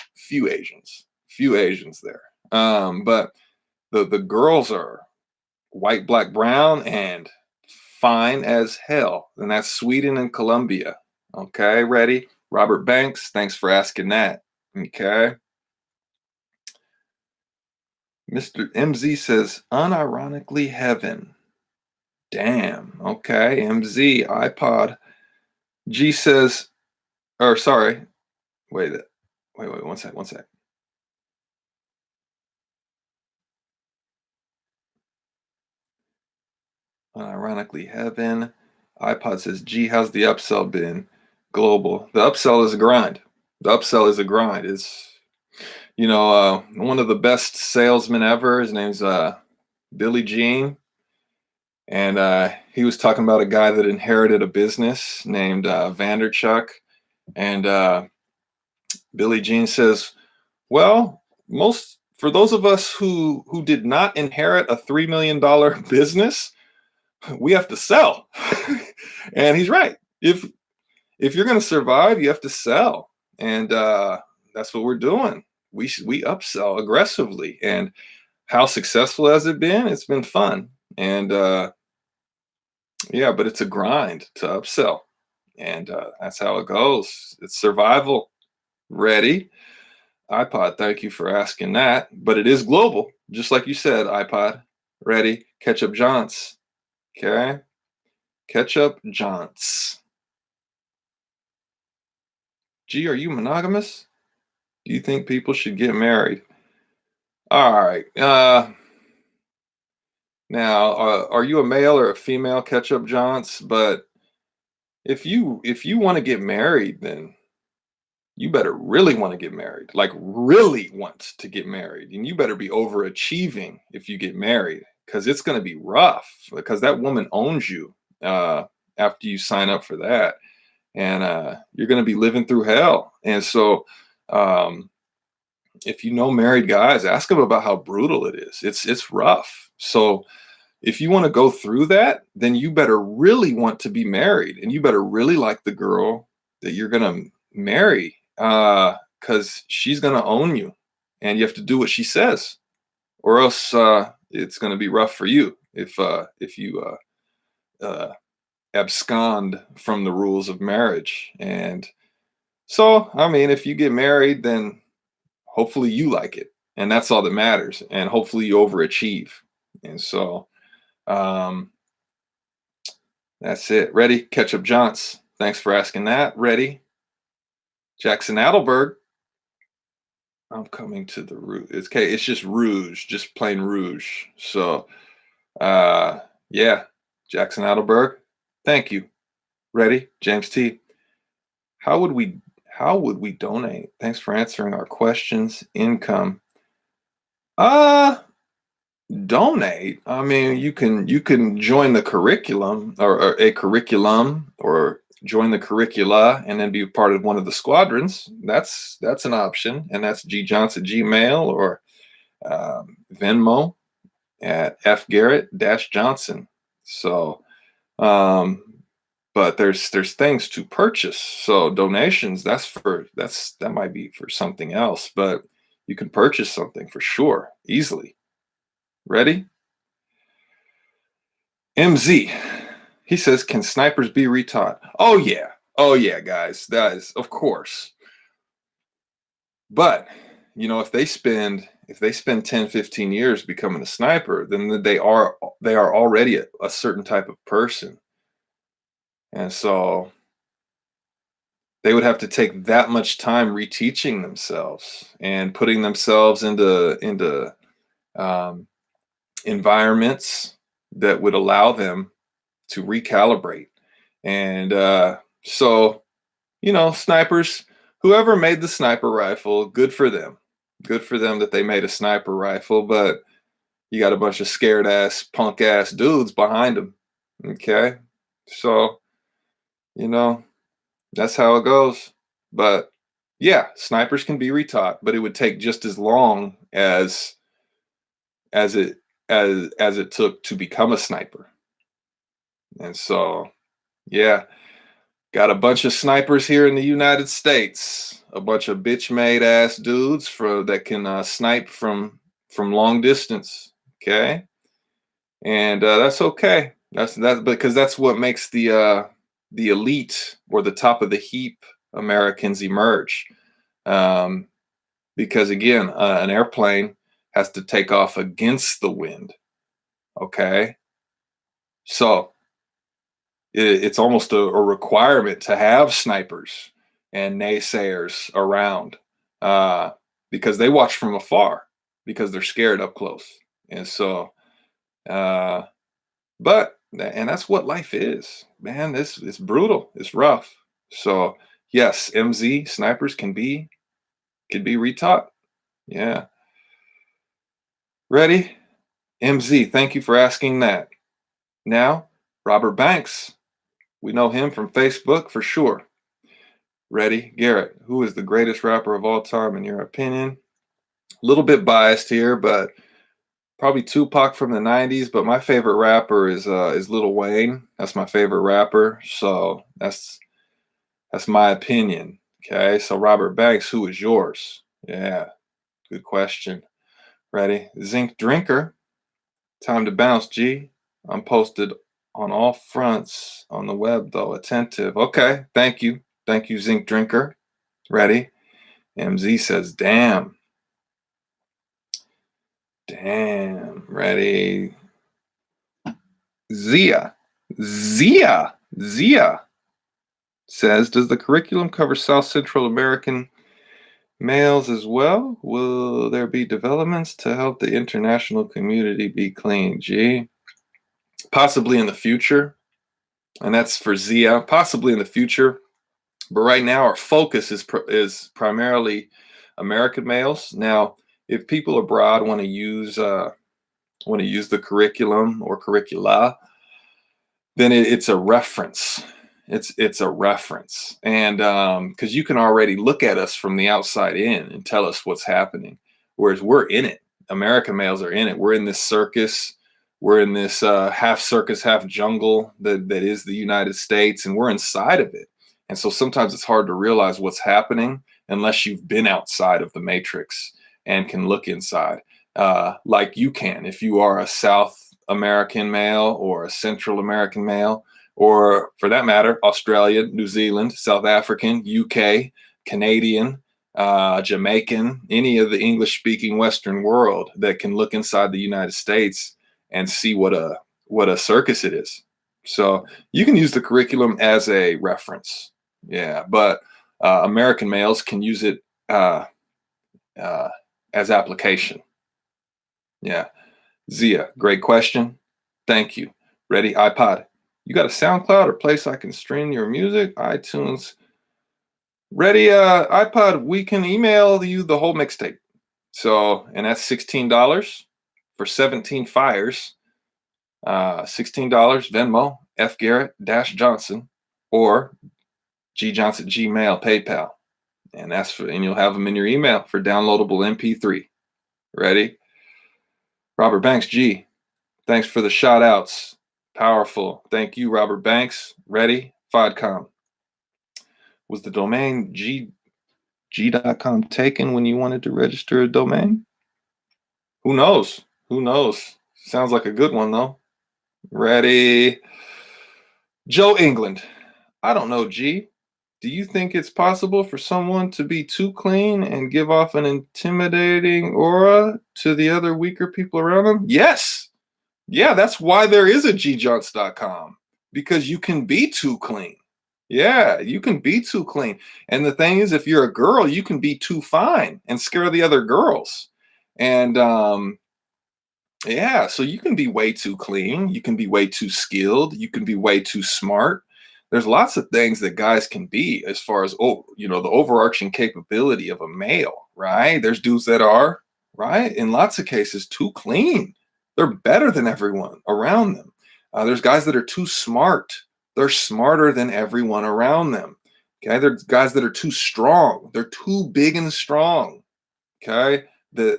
Asians there. But the girls are white, black, brown, and fine as hell. And that's Sweden and Colombia. Okay, ready? Robert Banks, thanks for asking that. Okay. Mr. MZ says, unironically heaven. Damn. Okay. MZ, iPod. G says, or sorry. Wait, one sec. Unironically heaven. iPod says, G, how's the upsell been? Global. The upsell is a grind. It's one of the best salesmen ever. His name's Billy Jean, and he was talking about a guy that inherited a business named Vanderchuck, and Billy Jean says, "Well, most for those of us who did not inherit a $3 million business, we have to sell." And he's right. If you're going to survive, you have to sell, and that's what we're doing. We upsell aggressively, and how successful has it been? It's been fun, and yeah, but it's a grind to upsell, and that's how it goes. It's survival. Ready? iPod, thank you for asking that, but it is global, just like you said. iPod, ready? Catch up, Gjohns. Okay. Ketchup Gjohns. G, are you monogamous? Do you think people should get married? All right. Now, are you a male or a female, Ketchup Johns? But if you want to get married, then you better really want to get married, like really want to get married, and you better be overachieving if you get married, because it's going to be rough. Because that woman owns you after you sign up for that, and you're going to be living through hell. And so, um, if you know married guys, ask them about how brutal it is. It's rough. So if you want to go through that, then you better really want to be married, and you better really like the girl that you're gonna marry, because she's gonna own you, and you have to do what she says, or else it's gonna be rough for you if you abscond from the rules of marriage. And so, I mean, if you get married, then hopefully you like it, and that's all that matters. And hopefully you overachieve. And so, um, that's it. Ready? Ketchup Johns. Thanks for asking that. Ready? Jackson Adelberg. I'm coming to the rouge. It's okay. It's just rouge, just plain rouge. So, uh, yeah, Jackson Adelberg. Thank you. Ready? James T. How would we how would we donate? Thanks for answering our questions. Income. Uh Donate. I mean, you can join the curriculum, or a curriculum, or join the curricula and then be part of one of the squadrons. That's an option, and that's gjohns at Gmail, or Venmo at fgarrett-johnson. So, um, but there's things to purchase. So donations, that might be for something else, but you can purchase something for sure, easily. Ready? MZ. He says, "Can snipers be retaught?" Oh yeah. Oh yeah, guys. That is, of course. But, if they spend 10, 15 years becoming a sniper, then they are already a certain type of person. And so they would have to take that much time reteaching themselves and putting themselves into um, environments that would allow them to recalibrate. And so, snipers, whoever made the sniper rifle, good for them. Good for them that they made a sniper rifle, but you got a bunch of scared ass, punk ass dudes behind them. Okay. So, you know, that's how it goes. But yeah, snipers can be retaught, but it would take just as long as it as it took to become a sniper. And so, yeah, got a bunch of snipers here in the United States, a bunch of bitch made ass dudes that can snipe from long distance. Okay, and that's okay. That because that's what makes the elite, or the top of the heap Americans emerge. Um, because again, an airplane has to take off against the wind. Okay, so it's almost a requirement to have snipers and naysayers around, uh, because they watch from afar because they're scared up close. And so, uh, and that's what life is, man. This It's brutal. It's rough. So yes, MZ, snipers can be retaught. Yeah. Ready? MZ, thank you for asking that. Now, Robert Banks, we know him from Facebook for sure. Ready? Garrett, who is the greatest rapper of all time in your opinion? A little bit biased here, but probably Tupac from the 90s, but my favorite rapper is Lil Wayne. That's my favorite rapper. So that's my opinion. Okay. So Robert Banks, who is yours? Yeah, good question. Ready? Zinc Drinker. Time to bounce, G. I'm posted on all fronts on the web though. Attentive. Okay. Thank you. Thank you, Zinc Drinker. Ready? MZ says, damn. Damn. Ready? Zia. Zia says, does the curriculum cover South Central American males as well? Will there be developments to help the international community be clean? G, possibly in the future. And that's for Zia, possibly in the future. But right now, our focus is primarily American males. Now, if people abroad want to use the curriculum or curricula, then it's a reference. It's a reference, and because you can already look at us from the outside in and tell us what's happening, whereas we're in it. American males are in it. We're in this circus. We're in this half circus, half jungle that is the United States, and we're inside of it. And so sometimes it's hard to realize what's happening unless you've been outside of the matrix and can look inside, like you can if you are a South American male or a Central American male, or for that matter, Australia, New Zealand, South African, UK, Canadian, Jamaican, any of the English speaking Western world that can look inside the United States and see what a circus it is. So you can use the curriculum as a reference. Yeah, but American males can use it as application. Yeah. Zia, great question. Thank you. Ready? iPod. You got a SoundCloud or place I can stream your music? iTunes. Ready? iPod, we can email you the whole mixtape. So, and that's $16 for 17 fires. $16 Venmo, F Garrett Johnson, or G Johnson Gmail, PayPal. And you'll have them in your email for downloadable MP3. Ready? Robert Banks, G. Thanks for the shout outs. Powerful. Thank you, Robert Banks. Ready? FODCOM. Was the domain g.com taken when you wanted to register a domain? Who knows? Who knows? Sounds like a good one, though. Ready? Joe England. I don't know, G. Do you think it's possible for someone to be too clean and give off an intimidating aura to the other weaker people around them? Yes. Yeah, that's why there is a Gjohns.com, because you can be too clean. Yeah, you can be too clean. And the thing is, if you're a girl, you can be too fine and scare the other girls. And yeah, so you can be way too clean. You can be way too skilled. You can be way too smart. There's lots of things that guys can be as far as, the overarching capability of a male, right? There's dudes that are, right, in lots of cases, too clean. They're better than everyone around them. There's guys that are too smart. They're smarter than everyone around them. Okay. There's guys that are too strong. They're too big and strong. Okay. Than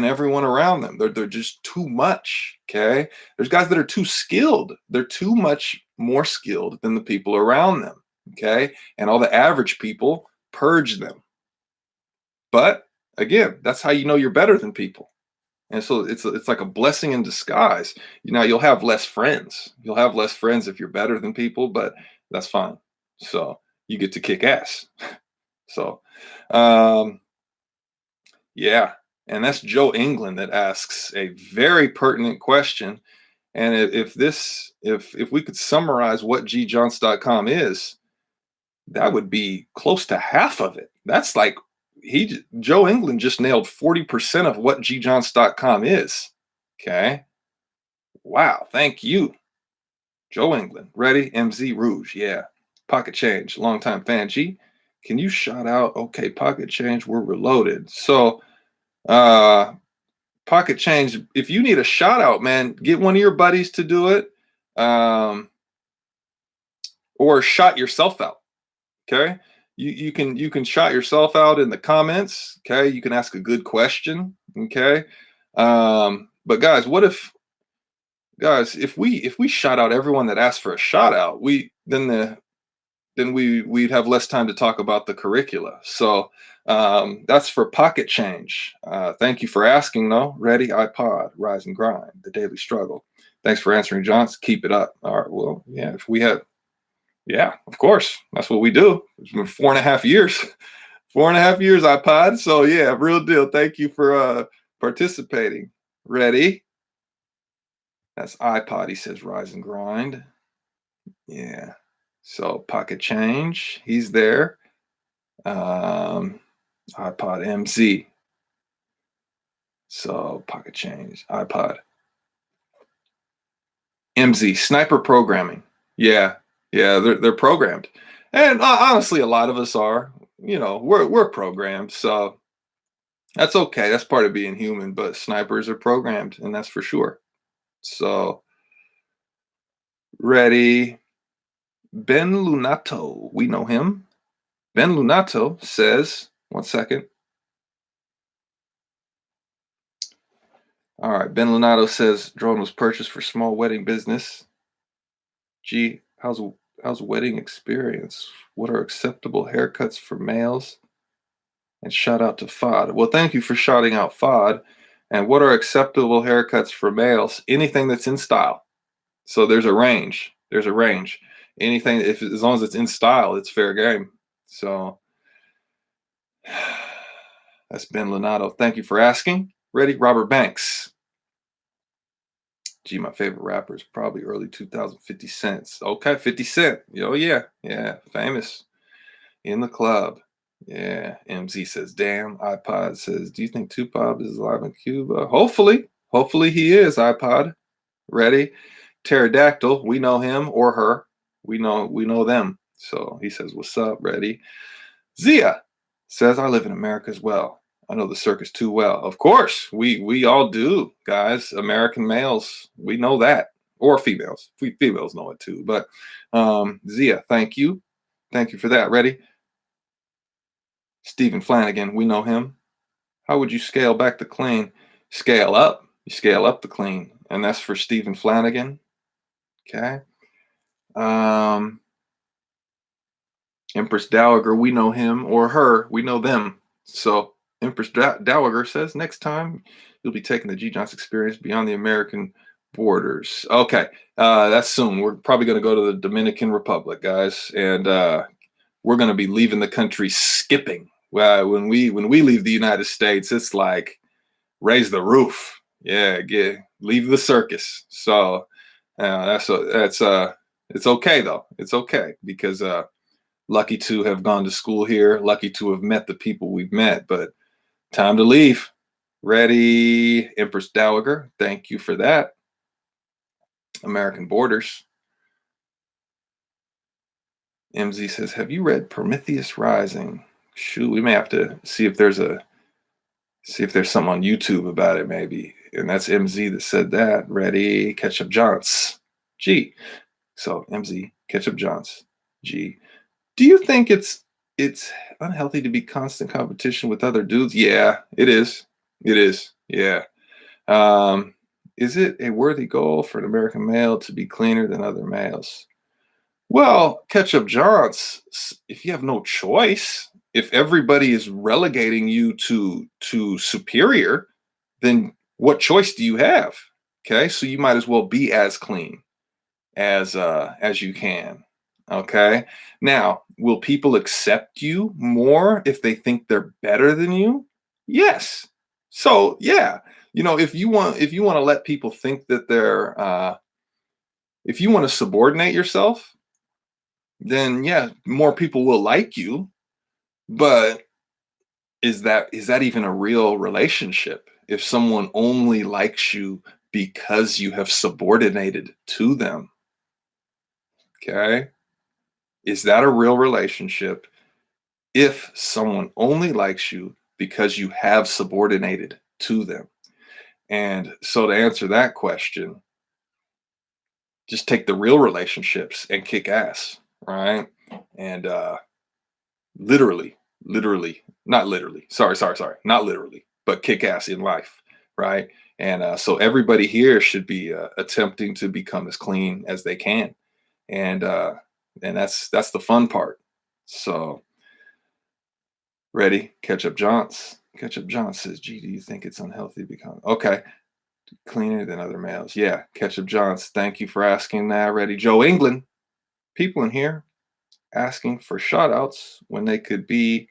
everyone around them. They're just too much. Okay. There's guys that are too skilled. They're too much more skilled than the people around them. Okay. And all the average people purge them. But again, that's how you know you're better than people. And so it's like a blessing in disguise. You'll have less friends. You'll have less friends if you're better than people, but that's fine. So you get to kick ass. So, yeah. And that's Joe England that asks a very pertinent question. And if we could summarize what gjohns.com is, that would be close to half of it. That's like Joe England just nailed 40% of what gjohns.com is. Okay. Wow. Thank you, Joe England. Ready? MZ Rouge. Yeah. Pocket Change. Longtime fan. G, can you shout out? Okay. Pocket Change. We're reloaded. So, Pocket Change, if you need a shout out, man, get one of your buddies to do it. Or shout yourself out. Okay. You can shout yourself out in the comments. Okay. You can ask a good question. Okay. But guys, if we shout out everyone that asked for a shout out, we'd have less time to talk about the curricula. So that's for Pocket Change. Thank you for asking, though. Ready? iPod, Rise and Grind, The Daily Struggle. Thanks for answering, Johns. Keep it up. All right. Well, yeah, yeah, of course. That's what we do. It's been 4.5 years. 4.5 years, iPod. So yeah, real deal. Thank you for participating. Ready? That's iPod. He says rise and grind. Yeah. So pocket change. He's there. Um, iPod MZ. So pocket change. iPod MZ. Sniper programming. Yeah. Yeah. They're programmed. And honestly, a lot of us are. We're programmed. So that's okay. That's part of being human. But snipers are programmed, and that's for sure. So ready. Ben Lunato. We know him. Ben Lunato says, one second. All right. Ben Lunato says drone was purchased for small wedding business. Gee, how's a wedding experience? What are acceptable haircuts for males? And shout out to FOD. Well, thank you for shouting out FOD. And what are acceptable haircuts for males? Anything that's in style. So there's a range. There's a range. Anything, if as long as it's in style, it's fair game. So that's Ben Lenato. Thank you for asking. Ready? Robert Banks. Gee, my favorite rapper is probably early 2000, 50 Cent. Okay, 50 Cent. Oh, yeah. Yeah, famous. In the club. Yeah. MZ says, damn. iPod says, do you think Tupac is alive in Cuba? Hopefully. Hopefully he is, iPod. Ready? Pterodactyl. We know him or her. We know them. So he says, what's up? Ready? Zia says, I live in America as well. I know the circus too well. Of course, we all do, guys. American males, we know that, or females. Females know it too. But Zia, thank you for that. Ready? Stephen Flanagan, we know him. How would you scale back the clean? Scale up. You scale up the clean, and that's for Stephen Flanagan. Okay. Empress Dowager, we know him or her. We know them. So Empress Dowager says next time you'll be taking the Gjohns experience beyond the American borders. Okay, that's soon. We're probably going to go to the Dominican Republic, guys, and we're going to be leaving the country skipping. When we leave the United States, it's like raise the roof. Yeah, leave the circus. So that's it's okay though. It's okay because lucky to have gone to school here, lucky to have met the people we've met, but time to leave. Ready, Empress Dowager. Thank you for that. American Borders. MZ says, have you read Prometheus Rising? Shoot, we may have to see if there's something on YouTube about it, maybe. And that's MZ that said that. Ready, Ketchup Johns. G. So MZ, Ketchup Johns. G. Do you think it's unhealthy to be constant competition with other dudes? Yeah, it is. It is. Yeah. Is it a worthy goal for an American male to be cleaner than other males? Well, Ketchup Johns, if you have no choice, if everybody is relegating you to superior, then what choice do you have? Okay, so you might as well be as clean as you can. Okay. Now, will people accept you more if they think they're better than you? Yes. So yeah, if you want to let people think that if you want to subordinate yourself, then yeah, more people will like you. But is that even a real relationship if someone only likes you because you have subordinated to them? Okay. Is that a real relationship if someone only likes you because you have subordinated to them? And so to answer that question, just take the real relationships and kick ass, right? And literally, not literally, sorry, not literally, but kick ass in life, right? And so everybody here should be attempting to become as clean as they can, and that's the fun part. So ready, Ketchup Johns. Ketchup Johns says, "Gee, do you think it's unhealthy to become okay cleaner than other males?" Yeah, Ketchup Johns. Thank you for asking that. Ready, Joe England. People in here asking for shout outs when they could be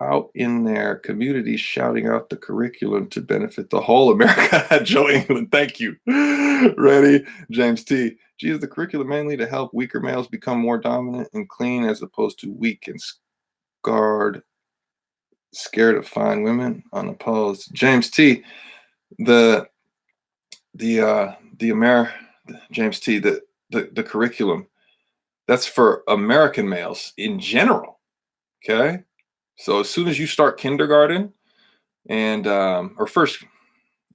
out in their communities shouting out the curriculum to benefit the whole America. Joe England, thank you. Ready? James T. G, is the curriculum mainly to help weaker males become more dominant and clean as opposed to weak and scarred, scared of fine women unopposed? James T. The the James T. The curriculum that's for American males in general. Okay, so as soon as you start kindergarten and or first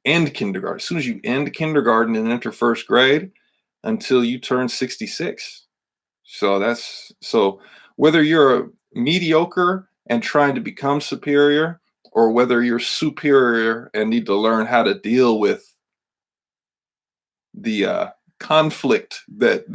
end kindergarten, as soon as you end kindergarten and enter first grade until you turn 66. So whether you're a mediocre and trying to become superior, or whether you're superior and need to learn how to deal with the conflict that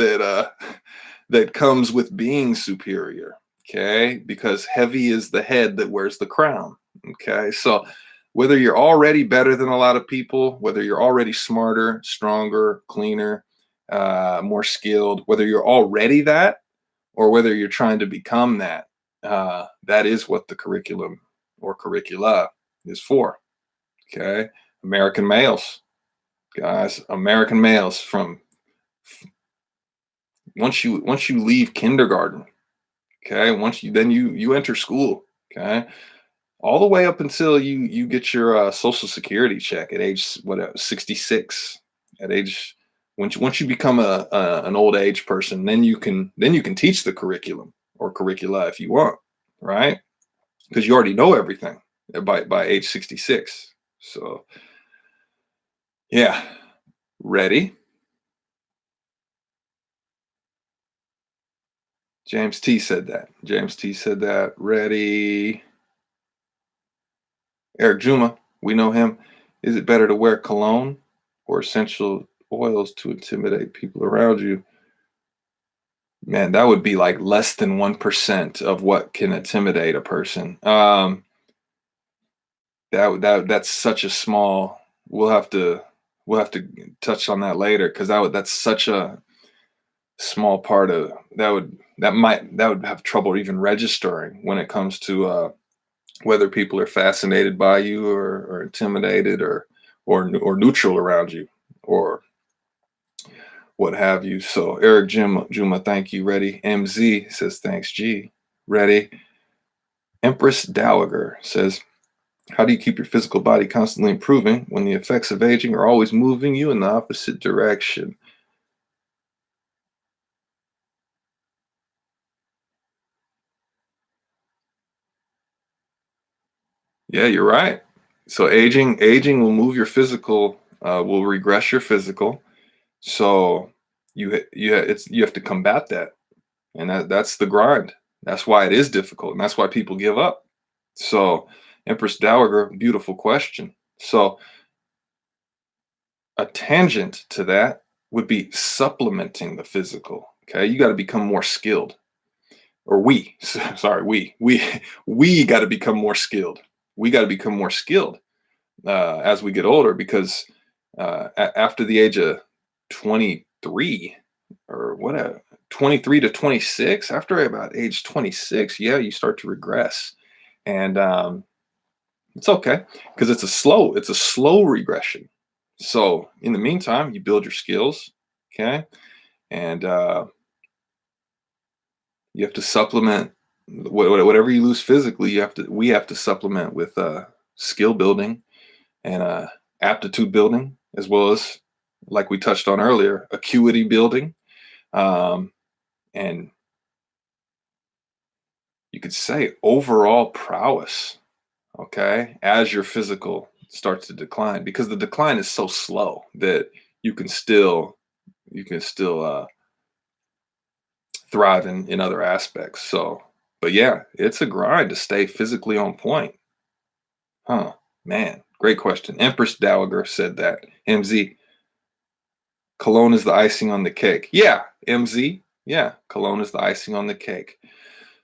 comes with being superior. Okay, because heavy is the head that wears the crown. Okay, so whether you're already better than a lot of people, whether you're already smarter, stronger, cleaner, more skilled, whether you're already that, or whether you're trying to become that, that is what the curriculum or curricula is for. Okay, American males, guys, American males from once you leave kindergarten, okay, once you enter school, okay, all the way up until you get your social security check at age 66. At age once you become an old age person, then you can teach the curriculum or curricula if you want, right? Because you already know everything by age 66. So yeah, ready? James T said that. James T said that. Ready? Eric Juma, we know him. Is it better to wear cologne or essential oils to intimidate people around you? Man, that would be like less than 1% of what can intimidate a person. That's such a small. We'll have to touch on that later because that's such a small part of that would have trouble even registering when it comes to whether people are fascinated by you or intimidated or neutral around you or what have you. So Eric Juma, thank you. Ready? MZ says thanks. G. Ready? Empress Dowager says, how do you keep your physical body constantly improving when the effects of aging are always moving you in the opposite direction? Yeah, you're right. So aging will move your physical, will regress your physical. So you have to combat that, and that's the grind. That's why it is difficult, and that's why people give up. So, Empress Dowager, beautiful question. So, a tangent to that would be supplementing the physical. Okay, you got to become more skilled, or sorry, we got to become more skilled. We got to become more skilled as we get older, because after the age of 23 or whatever, 23 to 26, after about age 26, yeah, you start to regress, and it's okay because it's a slow regression. So in the meantime, you build your skills, okay, and you have to supplement whatever you lose physically. We have to supplement with skill building and aptitude building, as well as, like we touched on earlier, acuity building, um, and you could say overall prowess. Okay, as your physical starts to decline, because the decline is so slow that you can still thrive in other aspects. So, but yeah, it's a grind to stay physically on point. Huh, man, great question. Empress Dowager said that. MZ, cologne is the icing on the cake. Yeah, MZ. Yeah, cologne is the icing on the cake.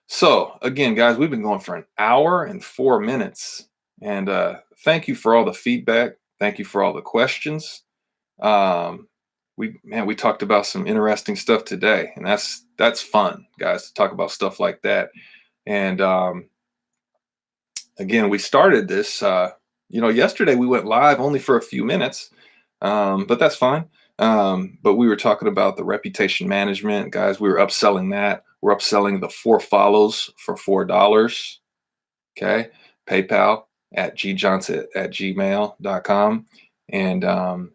So, again, guys, we've been going for an hour and 4 minutes. And thank you for all the feedback. Thank you for all the questions. Um, we talked about some interesting stuff today, and that's fun, guys, to talk about stuff like that. And again, we started this, yesterday we went live only for a few minutes, but that's fine. But we were talking about the reputation management, guys. We were upselling that. We're upselling the 4 follows for $4. Okay. PayPal at gjohns@gmail.com and PayPal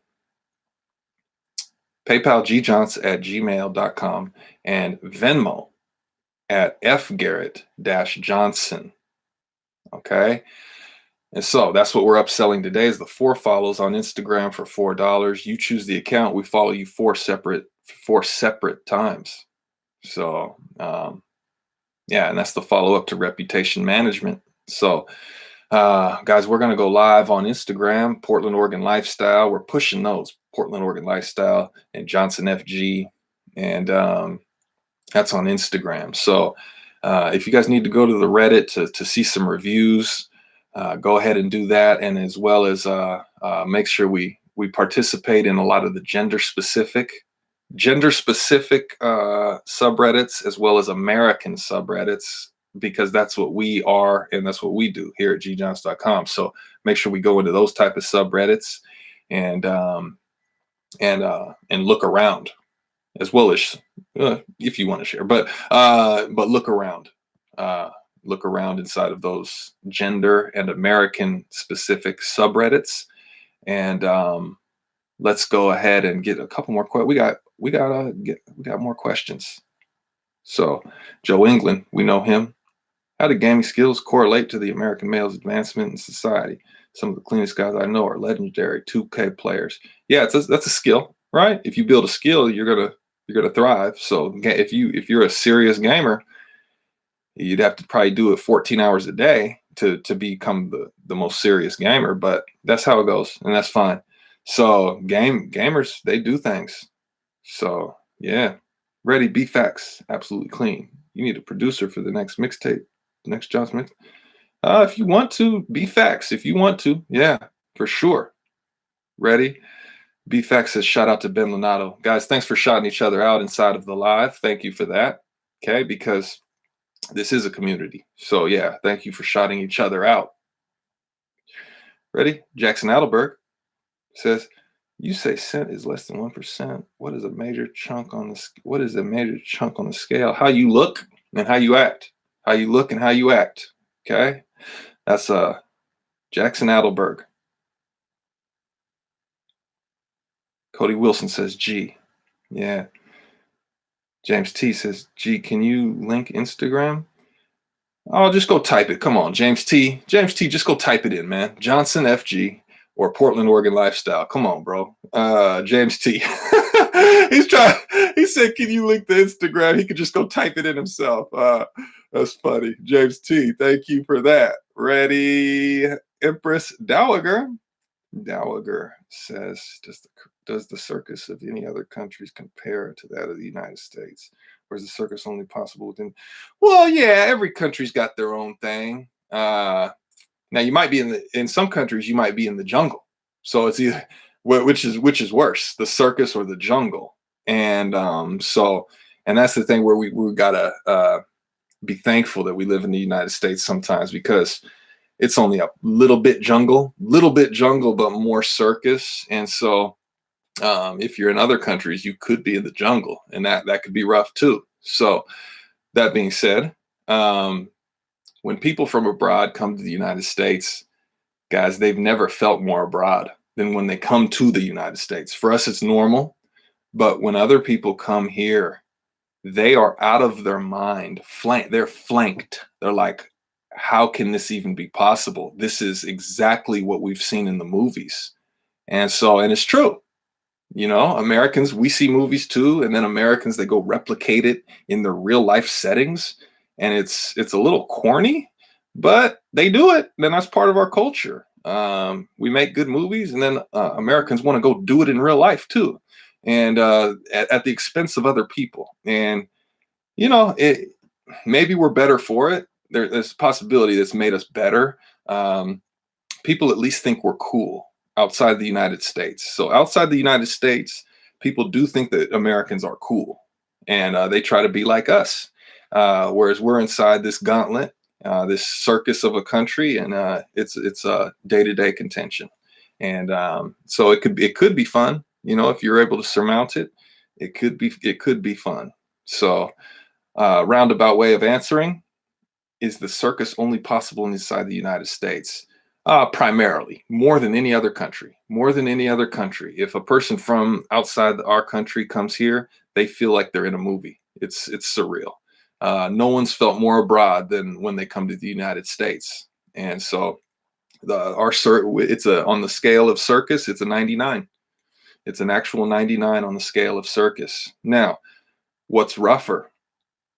gjohns@gmail.com and Venmo at fgarrett-johnson. Okay. And so that's what we're upselling today is the 4 follows on Instagram for $4. You choose the account. We follow you four separate times. So yeah, and that's the follow up to reputation management. So guys, we're going to go live on Instagram, Portland, Oregon Lifestyle. We're pushing those, Portland, Oregon Lifestyle and Johnson FG. And that's on Instagram. So if you guys need to go to the Reddit to see some reviews, go ahead and do that. And as well as make sure we participate in a lot of the gender specific subreddits as well as American subreddits, because that's what we are and that's what we do here at gjohns.com. So make sure we go into those type of subreddits and look around, as well as if you want to share, but look around inside of those gender and American specific subreddits. And let's go ahead and get a couple more questions. We got more questions. So Joe England, we know him. How do gaming skills correlate to the American male's advancement in society? Some of the cleanest guys I know are legendary 2K players. Yeah, that's a skill, right? If you build a skill, you're gonna thrive. So if you're a serious gamer, you'd have to probably do it 14 hours a day to become the most serious gamer. But that's how it goes, and that's fine. So gamers, they do things. So yeah, ready, B-Facts, absolutely clean. You need a producer for the next mixtape, next John's mix. If you want to, B-Facts, if you want to, yeah, for sure. Ready? B-Facts says, shout out to Ben Lonato. Guys, thanks for shouting each other out inside of the live. Thank you for that. Okay, because this is a community. So yeah, thank you for shouting each other out. Ready? Jackson Adelberg says, you say scent is less than 1%. What is a major chunk on the scale? How you look and how you act. How you look and how you act. Okay? That's Jackson Adelberg. Cody Wilson says G. Yeah. James T says, G, can you link Instagram? Oh, just go type it. Come on, James T. James T, just go type it in, man. Johnson FG or Portland, Oregon Lifestyle. Come on, bro. James T. He said, can you link the Instagram? He could just go type it in himself. That's funny. James T, thank you for that. Ready? Empress Dowager. Dowager says, does the circus of any other countries compare to that of the United States? Or is the circus only possible within? Well, yeah, every country's got their own thing. Now you might be in some countries you might be in the jungle. So it's either which is worse, the circus or the jungle. And and that's the thing where we gotta be thankful that we live in the United States sometimes, because it's only a little bit jungle, but more circus. And so if you're in other countries, you could be in the jungle, and that could be rough too. So that being said, when people from abroad come to the United States, guys, they've never felt more abroad than when they come to the United States. For us, it's normal. But when other people come here, they are out of their mind. They're flanked. They're like, how can this even be possible? This is exactly what we've seen in the movies. And it's true. Americans, we see movies too, and then Americans, they go replicate it in their real life settings, and it's a little corny, but they do it. Then that's part of our culture. We make good movies, and then Americans want to go do it in real life too, and at the expense of other people. And maybe we're better for it. There's a possibility that's made us better. People at least think we're cool outside the United States. So outside the United States, people do think that Americans are cool, and they try to be like us. Whereas we're inside this gauntlet, this circus of a country, and it's a day-to-day contention. And so it could be fun, if you're able to surmount it. It could be fun. So roundabout way of answering: is the circus only possible inside the United States? Primarily, more than any other country. More than any other country. If a person from outside our country comes here, they feel like they're in a movie. It's surreal. No one's felt more abroad than when they come to the United States. And so it's a on the scale of circus, it's a 99. It's an actual 99 on the scale of circus. Now, what's rougher?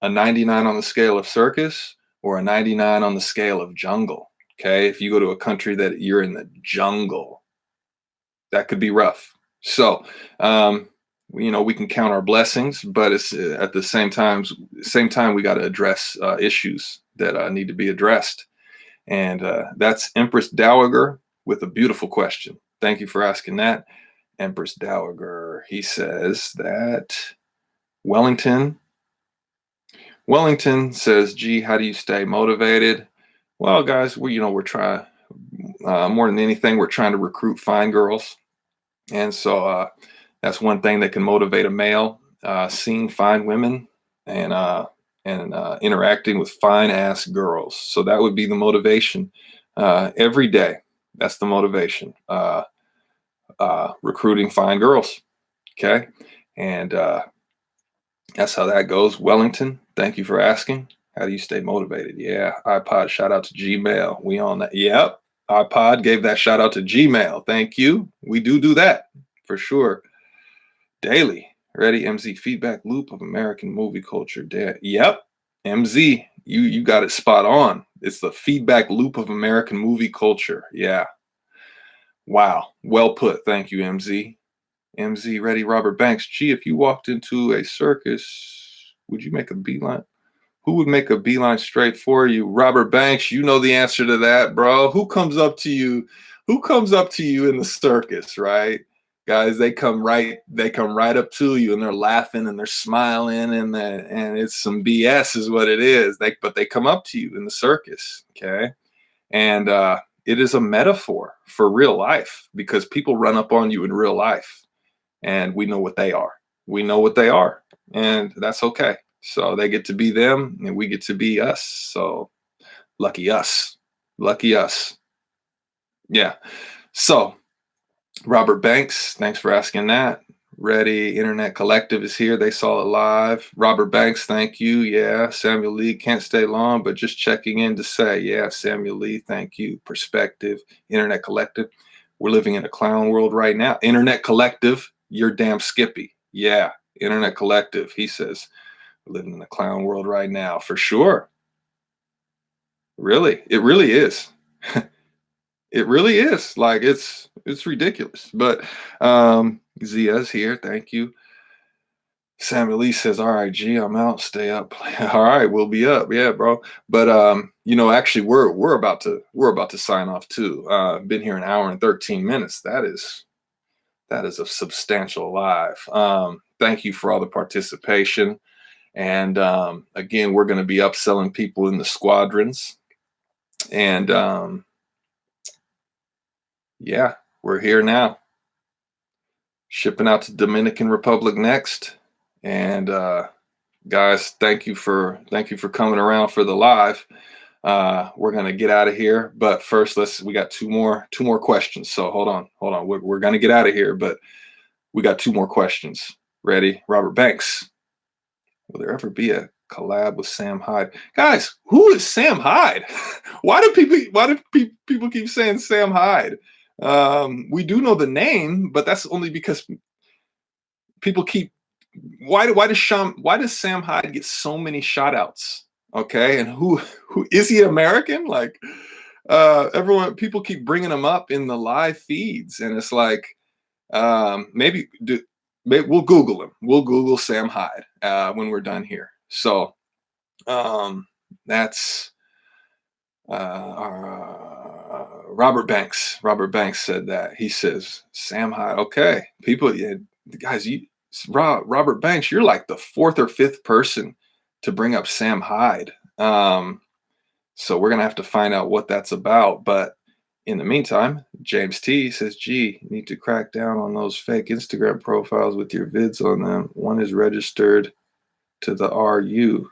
A 99 on the scale of circus or a 99 on the scale of jungle? Okay, if you go to a country that you're in the jungle, that could be rough. So, we can count our blessings, but it's at the same time we got to address issues that need to be addressed. And that's Empress Dowager with a beautiful question. Thank you for asking that, Empress Dowager. He says that Wellington says, "Gee, how do you stay motivated?" Well, guys, we're trying, more than anything, we're trying to recruit fine girls. And so that's one thing that can motivate a male: seeing fine women and interacting with fine ass girls. So that would be the motivation every day. That's the motivation: recruiting fine girls. Okay, and that's how that goes. Wellington, thank you for asking. How do you stay motivated? Yeah, iPod, shout out to Gmail. We on that. Yep, iPod gave that shout out to Gmail. Thank you. We do that for sure. Daily. Ready? MZ, feedback loop of American movie culture. Yep, MZ, you got it spot on. It's the feedback loop of American movie culture. Yeah. Wow. Well put. Thank you, MZ. MZ, ready? Robert Banks. Gee, if you walked into a circus, would you make a beeline? Who would make a beeline straight for you? Robert Banks, you know the answer to that, bro. Who comes up to you? Who comes up to you in the circus, right? Guys, they come right up to you, and they're laughing and they're smiling, and it's some BS is what it is. But they come up to you in the circus, okay? And it is a metaphor for real life, because people run up on you in real life, and we know what they are. We know what they are, and that's okay. So they get to be them and we get to be us. So lucky us. Lucky us. Yeah. So Robert Banks, thanks for asking that. Ready? Internet Collective is here. They saw it live. Robert Banks, thank you. Yeah. Samuel Lee, can't stay long, but just checking in to say, yeah, Samuel Lee, thank you. Perspective, Internet Collective. We're living in a clown world right now. Internet Collective, you're damn Skippy. Yeah. Internet Collective, he says, we're living in a clown world right now, for sure. Really, it really is. It really is. Like it's ridiculous. But Zia's here. Thank you. Samuel Lee says, "All right, G, I'm out. Stay up." All right, we'll be up. Yeah, bro. But actually, we're about to sign off too. Been here an hour and 13 minutes. That is a substantial live. Thank you for all the participation. And again, we're going to be upselling people in the squadrons. And yeah, we're here now. Shipping out to Dominican Republic next. And guys, thank you for coming around for the live. We're gonna get out of here, but first we got two more questions. So hold on. We're gonna get out of here, but we got two more questions. Ready? Robert Banks. Will there ever be a collab with Sam Hyde? Guys, who is Sam Hyde? Why do people keep saying Sam Hyde? We do know the name, but that's only because people keep. Why does Sam Hyde get so many shout outs? Okay, and who is he American? Like people keep bringing him up in the live feeds, and it's like maybe we'll Google him. We'll Google Sam Hyde when we're done here. So that's Robert Banks. Robert Banks said that. He says Sam Hyde. Okay, people, yeah, guys, Robert Banks, you're like the fourth or fifth person to bring up Sam Hyde. So we're gonna have to find out what that's about. But in the meantime, James T says, "Gee, you need to crack down on those fake Instagram profiles with your vids on them. One is registered to the RU."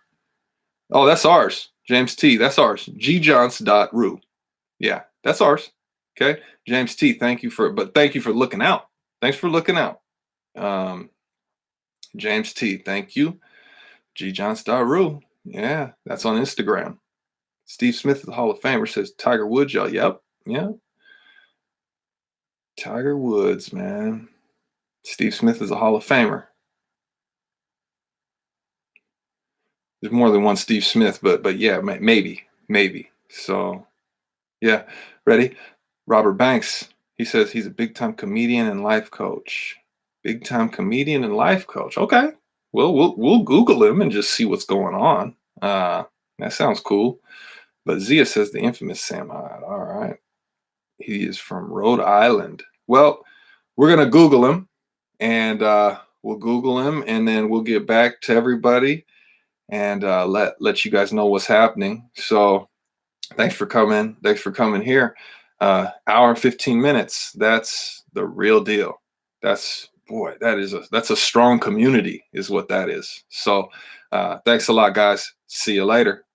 Oh, that's ours. James T, that's ours. Gjohns.ru. Yeah, that's ours. Okay. James T, thank you for looking out. Thanks for looking out. Um, James T, thank you. Gjohns.ru. Yeah, that's on Instagram. Steve Smith, the Hall of Famer, says Tiger Woods, y'all. Yep. Yeah. Tiger Woods, man. Steve Smith is a Hall of Famer. There's more than one Steve Smith, but yeah, maybe. So yeah, ready? Robert Banks. He says he's a big time comedian and life coach. Big time comedian and life coach. Okay. Well, we'll Google him and just see what's going on. That sounds cool. But Zia says the infamous Sam Hyde. All right. He is from Rhode Island. Well, we're gonna Google him, and we'll Google him, and then we'll get back to everybody and let you guys know what's happening. So thanks for coming. Thanks for coming here. Hour and 15 minutes. That's the real deal. That's a strong community, is what that is. So thanks a lot, guys. See you later.